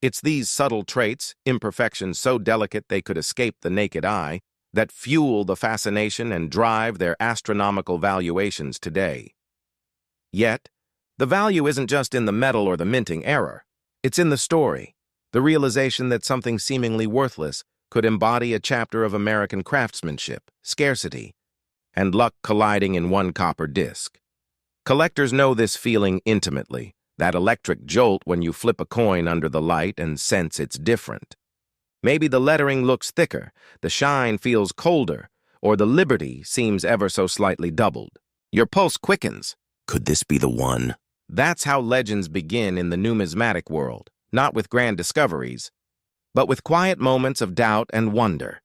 It's these subtle traits, imperfections so delicate they could escape the naked eye, that fuel the fascination and drive their astronomical valuations today. Yet, the value isn't just in the metal or the minting error. It's in the story, the realization that something seemingly worthless could embody a chapter of American craftsmanship, scarcity, and luck colliding in one copper disc. Collectors know this feeling intimately, that electric jolt when you flip a coin under the light and sense it's different. Maybe the lettering looks thicker, the shine feels colder, or the liberty seems ever so slightly doubled. Your pulse quickens. Could this be the one? That's how legends begin in the numismatic world, not with grand discoveries, but with quiet moments of doubt and wonder.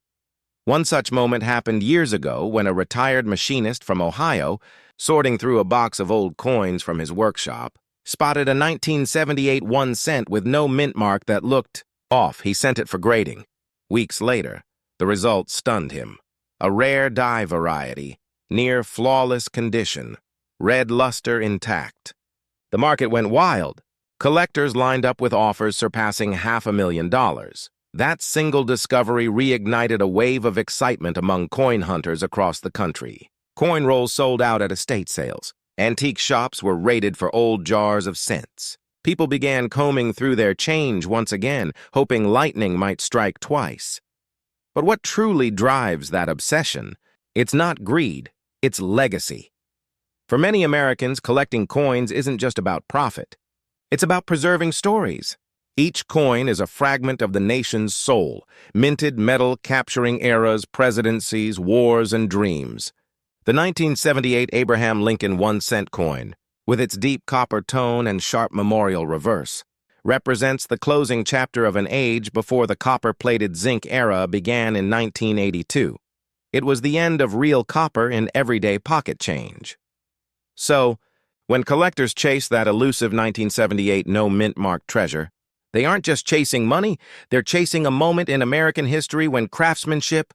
One such moment happened years ago when a retired machinist from Ohio, sorting through a box of old coins from his workshop, spotted a 1978 1-cent with no mint mark that looked off. He sent it for grading. Weeks later, the result stunned him. A rare die variety, near flawless condition, red luster intact. The market went wild. Collectors lined up with offers surpassing $500,000. That single discovery reignited a wave of excitement among coin hunters across the country. Coin rolls sold out at estate sales. Antique shops were raided for old jars of cents. People began combing through their change once again, hoping lightning might strike twice. But what truly drives that obsession? It's not greed, it's legacy. For many Americans, collecting coins isn't just about profit. It's about preserving stories. Each coin is a fragment of the nation's soul, minted metal capturing eras, presidencies, wars, and dreams. The 1978 Abraham Lincoln 1-cent coin, with its deep copper tone and sharp memorial reverse, represents the closing chapter of an age before the copper-plated zinc era began in 1982. It was the end of real copper in everyday pocket change. So, when collectors chase that elusive 1978 no mint mark treasure, they aren't just chasing money, they're chasing a moment in American history when craftsmanship,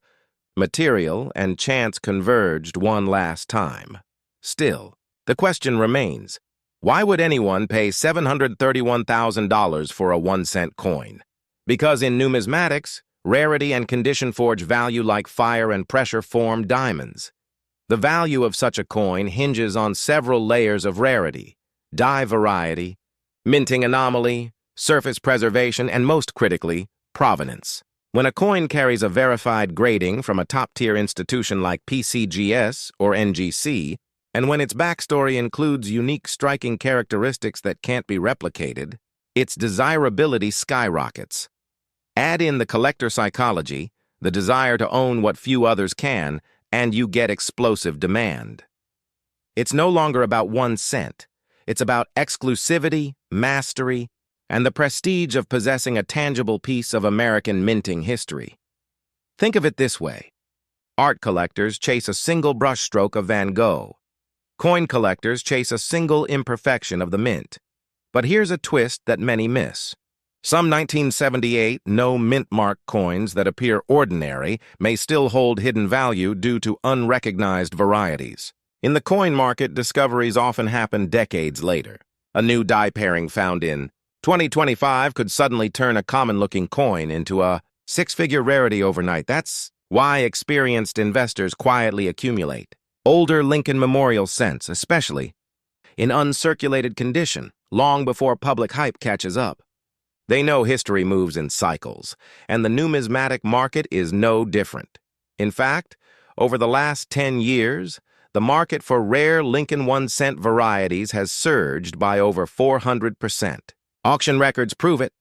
material, and chance converged one last time. Still, The question remains, why would anyone pay $731,000 for a 1-cent coin? Because in numismatics, rarity and condition forge value like fire and pressure form diamonds. The value of such a coin hinges on several layers of rarity, die variety, minting anomaly, surface preservation, and most critically, provenance. When a coin carries a verified grading from a top-tier institution like PCGS or NGC, and when its backstory includes unique striking characteristics that can't be replicated, its desirability skyrockets. Add in the collector psychology, the desire to own what few others can, and you get explosive demand. It's no longer about 1 cent. It's about exclusivity, mastery, and the prestige of possessing a tangible piece of American minting history. Think of it this way. Art collectors chase a single brushstroke of Van Gogh. Coin collectors chase a single imperfection of the mint. But here's a twist that many miss. Some 1978 no-mint mark coins that appear ordinary may still hold hidden value due to unrecognized varieties. In the coin market, discoveries often happen decades later. A new die pairing found in 2025 could suddenly turn a common-looking coin into a six-figure rarity overnight. That's why experienced investors quietly accumulate older Lincoln Memorial cents, especially in uncirculated condition, long before public hype catches up. They know history moves in cycles, and the numismatic market is no different. In fact, over the last 10 years, the market for rare Lincoln 1-cent varieties has surged by over 400%. Auction records prove it.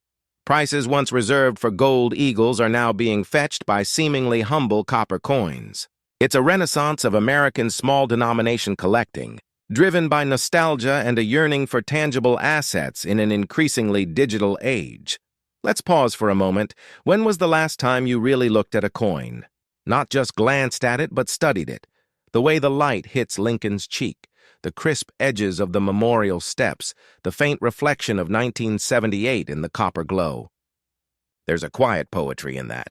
Prices once reserved for gold eagles are now being fetched by seemingly humble copper coins. It's a renaissance of American small-denomination collecting, driven by nostalgia and a yearning for tangible assets in an increasingly digital age. Let's pause for a moment. When was the last time you really looked at a coin? Not just glanced at it, but studied it. The way the light hits Lincoln's cheek, the crisp edges of the memorial steps, the faint reflection of 1978 in the copper glow. There's a quiet poetry in that.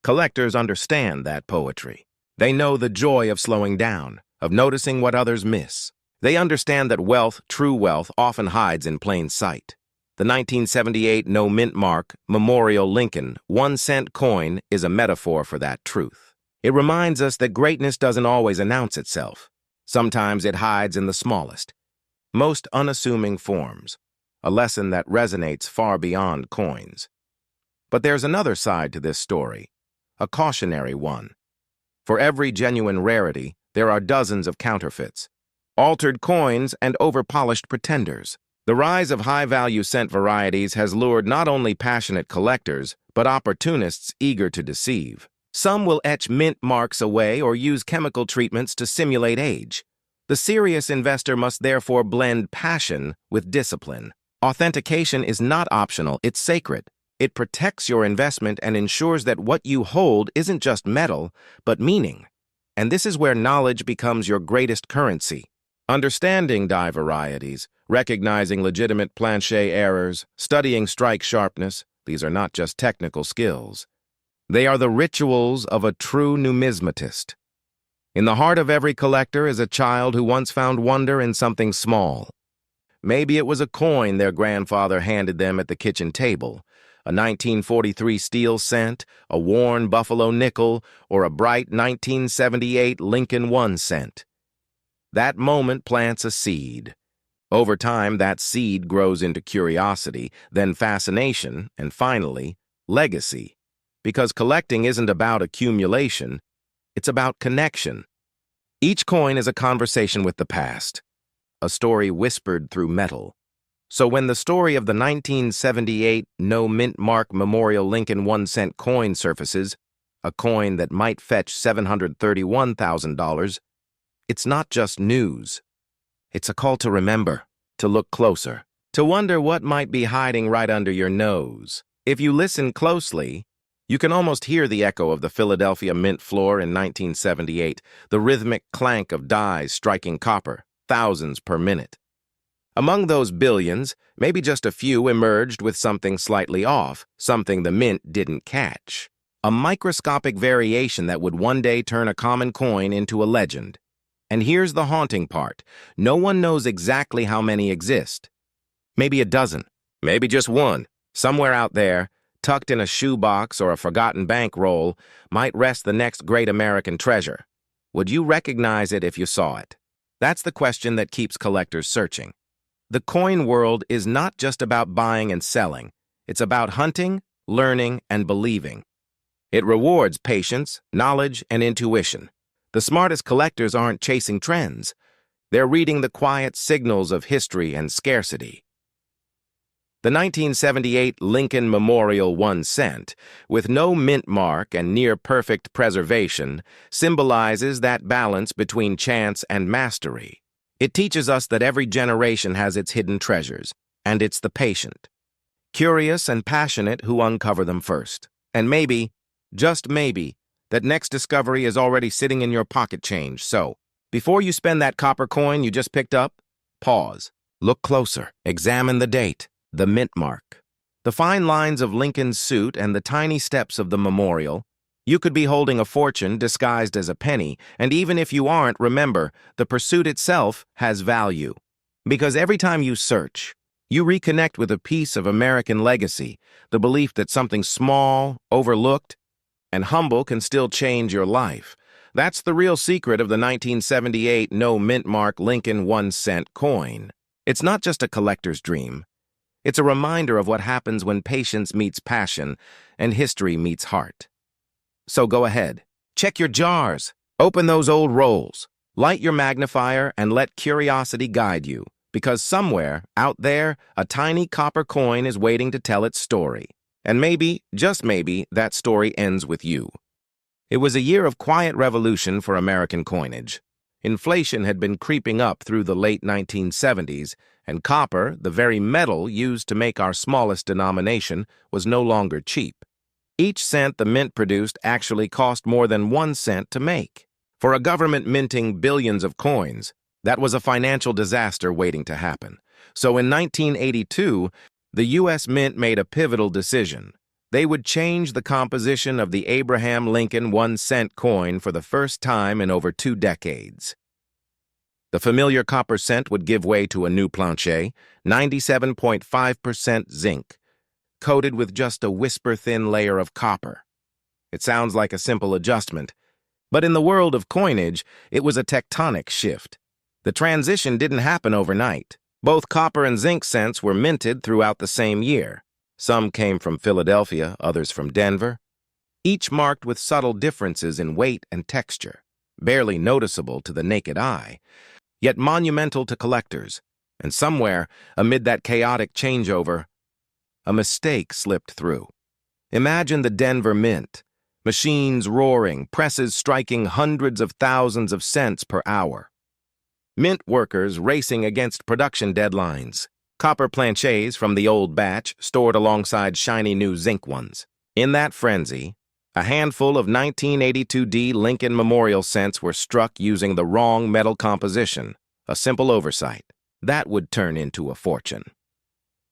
Collectors understand that poetry. They know the joy of slowing down, of noticing what others miss. They understand that wealth, true wealth, often hides in plain sight. The 1978 no-mint mark Memorial Lincoln 1-cent coin is a metaphor for that truth. It reminds us that greatness doesn't always announce itself. Sometimes it hides in the smallest, most unassuming forms, a lesson that resonates far beyond coins. But there's another side to this story, a cautionary one. For every genuine rarity, there are dozens of counterfeits, altered coins, and over-polished pretenders. The rise of high-value cent varieties has lured not only passionate collectors, but opportunists eager to deceive. Some will etch mint marks away or use chemical treatments to simulate age. The serious investor must therefore blend passion with discipline. Authentication is not optional, it's sacred. It protects your investment and ensures that what you hold isn't just metal, but meaning. And this is where knowledge becomes your greatest currency. Understanding die varieties, recognizing legitimate planchet errors, studying strike sharpness, these are not just technical skills. They are the rituals of a true numismatist. In the heart of every collector is a child who once found wonder in something small. Maybe it was a coin their grandfather handed them at the kitchen table, a 1943 steel cent, a worn buffalo nickel, or a bright 1978 Lincoln 1-cent. That moment plants a seed. Over time, that seed grows into curiosity, then fascination, and finally, legacy. Because collecting isn't about accumulation, it's about connection. Each coin is a conversation with the past, a story whispered through metal. So when the story of the 1978 no-mint mark Memorial Lincoln 1-cent coin surfaces, a coin that might fetch $731,000, it's not just news. It's a call to remember, to look closer, to wonder what might be hiding right under your nose. If you listen closely, you can almost hear the echo of the Philadelphia Mint floor in 1978, the rhythmic clank of dies striking copper, thousands per minute. Among those billions, maybe just a few emerged with something slightly off, something the mint didn't catch. A microscopic variation that would one day turn a common coin into a legend. And here's the haunting part. No one knows exactly how many exist. Maybe a dozen, maybe just one. Somewhere out there, tucked in a shoebox or a forgotten bankroll, might rest the next great American treasure. Would you recognize it if you saw it? That's the question that keeps collectors searching. The coin world is not just about buying and selling. It's about hunting, learning, and believing. It rewards patience, knowledge, and intuition. The smartest collectors aren't chasing trends. They're reading the quiet signals of history and scarcity. The 1978 Lincoln Memorial 1 cent, with no mint mark and near-perfect preservation, symbolizes that balance between chance and mastery. It teaches us that every generation has its hidden treasures, and it's the patient, curious and passionate who uncover them first. And maybe, just maybe, that next discovery is already sitting in your pocket change. So, before you spend that copper coin you just picked up, pause, look closer, examine the date, the mint mark, the fine lines of Lincoln's suit and the tiny steps of the memorial. You could be holding a fortune disguised as a penny, and even if you aren't, remember, the pursuit itself has value. Because every time you search, you reconnect with a piece of American legacy, the belief that something small, overlooked, and humble can still change your life. That's the real secret of the 1978 no mint mark Lincoln 1 cent coin. It's not just a collector's dream. It's a reminder of what happens when patience meets passion and history meets heart. So go ahead, check your jars, open those old rolls, light your magnifier, and let curiosity guide you, because somewhere, out there, a tiny copper coin is waiting to tell its story. And maybe, just maybe, that story ends with you. It was a year of quiet revolution for American coinage. Inflation had been creeping up through the late 1970s, and copper, the very metal used to make our smallest denomination, was no longer cheap. Each cent the mint produced actually cost more than 1 cent to make. For a government minting billions of coins, that was a financial disaster waiting to happen. So in 1982, the U.S. Mint made a pivotal decision. They would change the composition of the Abraham Lincoln 1 cent coin for the first time in over 2 decades. The familiar copper cent would give way to a new plancher, 97.5% zinc, coated with just a whisper-thin layer of copper. It sounds like a simple adjustment, but in the world of coinage, it was a tectonic shift. The transition didn't happen overnight. Both copper and zinc cents were minted throughout the same year. Some came from Philadelphia, others from Denver, each marked with subtle differences in weight and texture, barely noticeable to the naked eye, yet monumental to collectors. And somewhere, amid that chaotic changeover, a mistake slipped through. Imagine the Denver Mint, machines roaring, presses striking hundreds of thousands of cents per hour. Mint workers racing against production deadlines. Copper planchets from the old batch stored alongside shiny new zinc ones. In that frenzy, a handful of 1982D Lincoln Memorial cents were struck using the wrong metal composition, a simple oversight. That would turn into a fortune.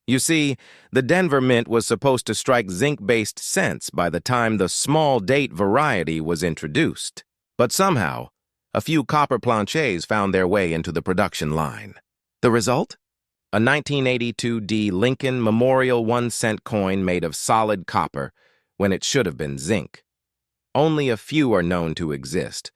You see, the Denver Mint was supposed to strike zinc-based cents by the time the small date variety was introduced. But somehow, a few copper planchets found their way into the production line. The result? A 1982D Lincoln Memorial 1 cent coin made of solid copper when it should have been zinc. Only a few are known to exist.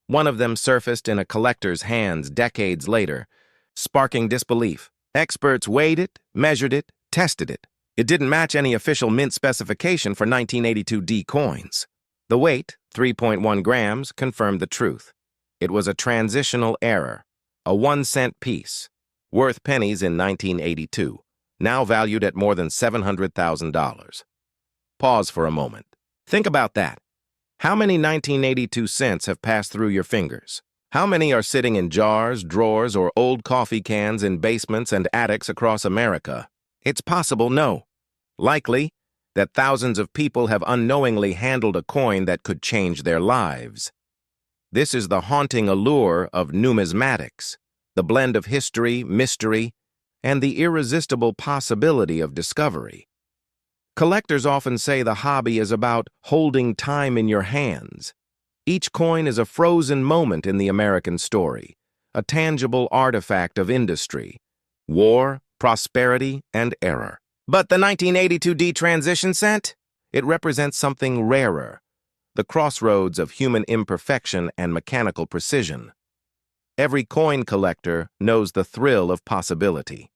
One of them surfaced in a collector's hands decades later, sparking disbelief. Experts weighed it, measured it, tested it. It didn't match any official mint specification for 1982D coins. The weight, 3.1 grams, confirmed the truth. It was a transitional error, a 1 cent piece, worth pennies in 1982, now valued at more than $700,000. Pause for a moment. Think about that. How many 1982 cents have passed through your fingers? How many are sitting in jars, drawers, or old coffee cans in basements and attics across America? It's possible, no. Likely, that thousands of people have unknowingly handled a coin that could change their lives. This is the haunting allure of numismatics, the blend of history, mystery, and the irresistible possibility of discovery. Collectors often say the hobby is about holding time in your hands. Each coin is a frozen moment in the American story, a tangible artifact of industry, war, prosperity, and error. But the 1982 D transition cent? It represents something rarer, the crossroads of human imperfection and mechanical precision. Every coin collector knows the thrill of possibility.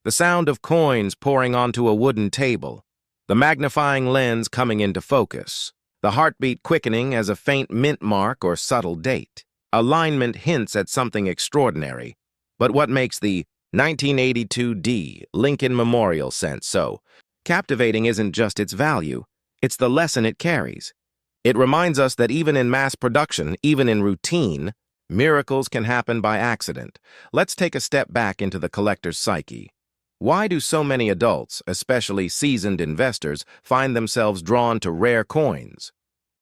The sound of coins pouring onto a wooden table, the magnifying lens coming into focus, the heartbeat quickening as a faint mint mark or subtle date. Alignment hints at something extraordinary, but what makes the 1982 D Lincoln Memorial cent so captivating isn't just its value, it's the lesson it carries. It reminds us that even in mass production, even in routine, miracles can happen by accident. Let's take a step back into the collector's psyche. Why do so many adults, especially seasoned investors, find themselves drawn to rare coins?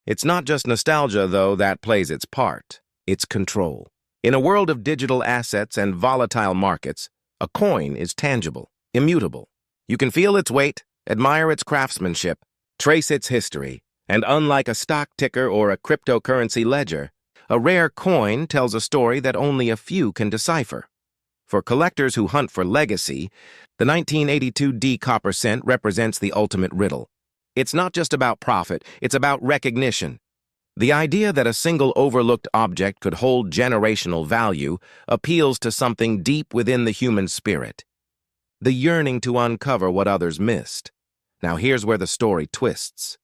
It's not just nostalgia, though, that plays its part. It's control. In a world of digital assets and volatile markets, a coin is tangible, immutable. You can feel its weight, admire its craftsmanship, trace its history, and unlike a stock ticker or a cryptocurrency ledger, a rare coin tells a story that only a few can decipher. For collectors who hunt for legacy, the 1982 D copper cent represents the ultimate riddle. It's not just about profit, it's about recognition. The idea that a single overlooked object could hold generational value appeals to something deep within the human spirit. The yearning to uncover what others missed. Now here's where the story twists.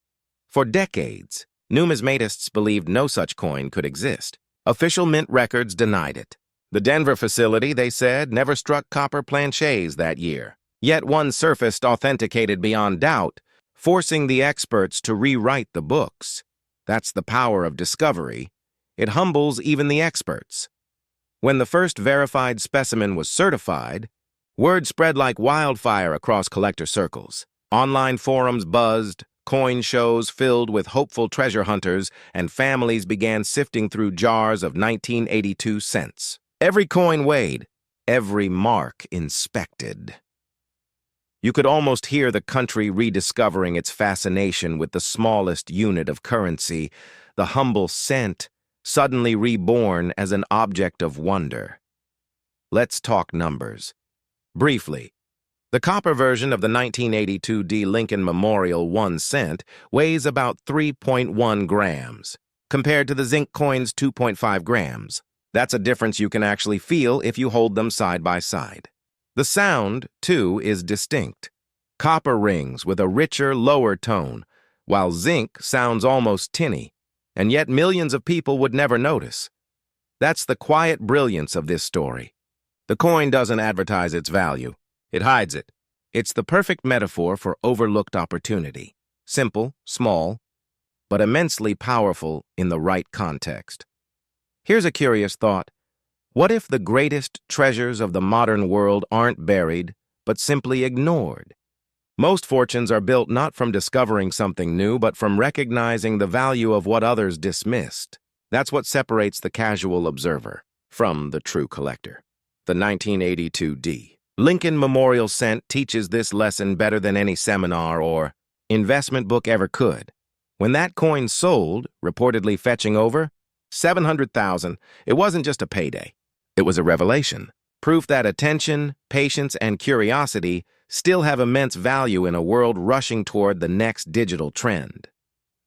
For decades, numismatists believed no such coin could exist. Official mint records denied it. The Denver facility, they said, never struck copper planchets that year. Yet one surfaced authenticated beyond doubt, forcing the experts to rewrite the books. That's the power of discovery. It humbles even the experts. When the first verified specimen was certified, word spread like wildfire across collector circles. Online forums buzzed, coin shows filled with hopeful treasure hunters, and families began sifting through jars of 1982 cents. Every coin weighed, every mark inspected. You could almost hear the country rediscovering its fascination with the smallest unit of currency, the humble cent, suddenly reborn as an object of wonder. Let's talk numbers. Briefly, the copper version of the 1982 D Lincoln Memorial 1 cent weighs about 3.1 grams, compared to the zinc coin's 2.5 grams. That's a difference you can actually feel if you hold them side by side. The sound, too, is distinct. Copper rings with a richer, lower tone, while zinc sounds almost tinny, and yet millions of people would never notice. That's the quiet brilliance of this story. The coin doesn't advertise its value. It hides it. It's the perfect metaphor for overlooked opportunity. Simple, small, but immensely powerful in the right context. Here's a curious thought. What if the greatest treasures of the modern world aren't buried, but simply ignored? Most fortunes are built not from discovering something new, but from recognizing the value of what others dismissed. That's what separates the casual observer from the true collector. The 1982 D Lincoln Memorial cent teaches this lesson better than any seminar or investment book ever could. When that coin sold, reportedly fetching over $700,000, it wasn't just a payday. It was a revelation, proof that attention, patience, and curiosity still have immense value in a world rushing toward the next digital trend.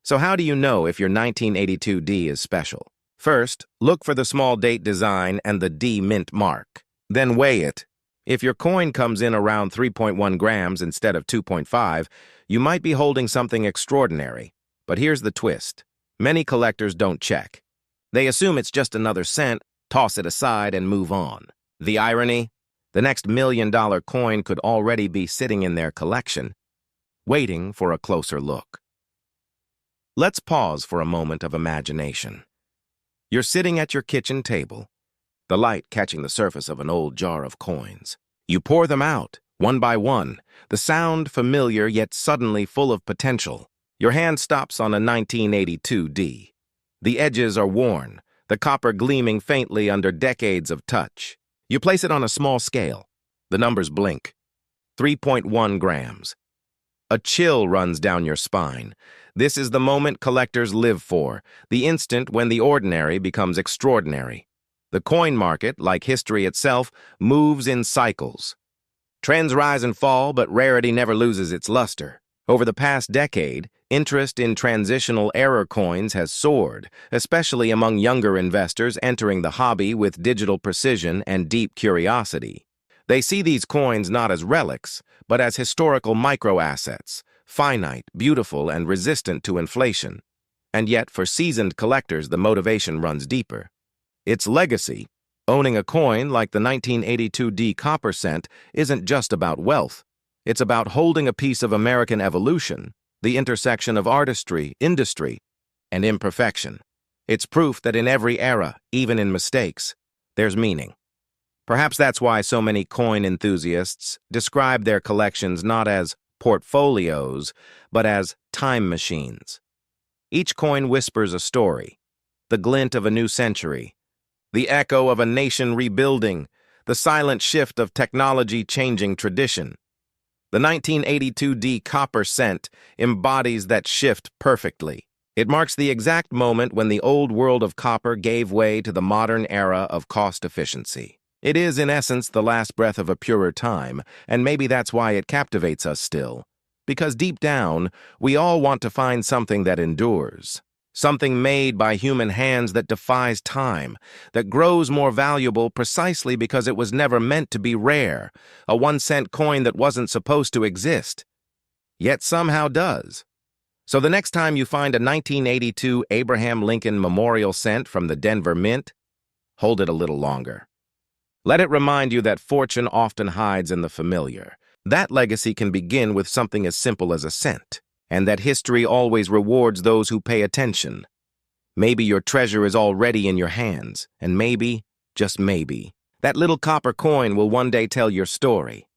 So how do you know if your 1982 D is special? First, look for the small date design and the D mint mark. Then weigh it. If your coin comes in around 3.1 grams instead of 2.5, you might be holding something extraordinary. But here's the twist. Many collectors don't check. They assume it's just another cent, toss it aside, and move on. The irony? The next $1 million coin could already be sitting in their collection, waiting for a closer look. Let's pause for a moment of imagination. You're sitting at your kitchen table, the light catching the surface of an old jar of coins. You pour them out, one by one, the sound familiar yet suddenly full of potential. Your hand stops on a 1982 D. The edges are worn, the copper gleaming faintly under decades of touch. You place it on a small scale. The numbers blink. 3.1 grams. A chill runs down your spine. This is the moment collectors live for, the instant when the ordinary becomes extraordinary. The coin market, like history itself, moves in cycles. Trends rise and fall, but rarity never loses its luster. Over the past decade, interest in transitional error coins has soared, especially among younger investors entering the hobby with digital precision and deep curiosity. They see these coins not as relics, but as historical microassets, finite, beautiful, and resistant to inflation. And yet, for seasoned collectors, the motivation runs deeper. Its legacy, owning a coin like the 1982 D copper cent, isn't just about wealth. It's about holding a piece of American evolution, the intersection of artistry, industry, and imperfection. It's proof that in every era, even in mistakes, there's meaning. Perhaps that's why so many coin enthusiasts describe their collections not as portfolios, but as time machines. Each coin whispers a story, the glint of a new century, the echo of a nation rebuilding, the silent shift of technology changing tradition. The 1982 D copper cent embodies that shift perfectly. It marks the exact moment when the old world of copper gave way to the modern era of cost efficiency. It is, in essence, the last breath of a purer time, and maybe that's why it captivates us still. Because deep down, we all want to find something that endures. Something made by human hands that defies time, that grows more valuable precisely because it was never meant to be rare, a 1-cent coin that wasn't supposed to exist, yet somehow does. So the next time you find a 1982 Abraham Lincoln Memorial cent from the Denver Mint, hold it a little longer. Let it remind you that fortune often hides in the familiar. That legacy can begin with something as simple as a cent, and that history always rewards those who pay attention. Maybe your treasure is already in your hands, and maybe, just maybe, that little copper coin will one day tell your story.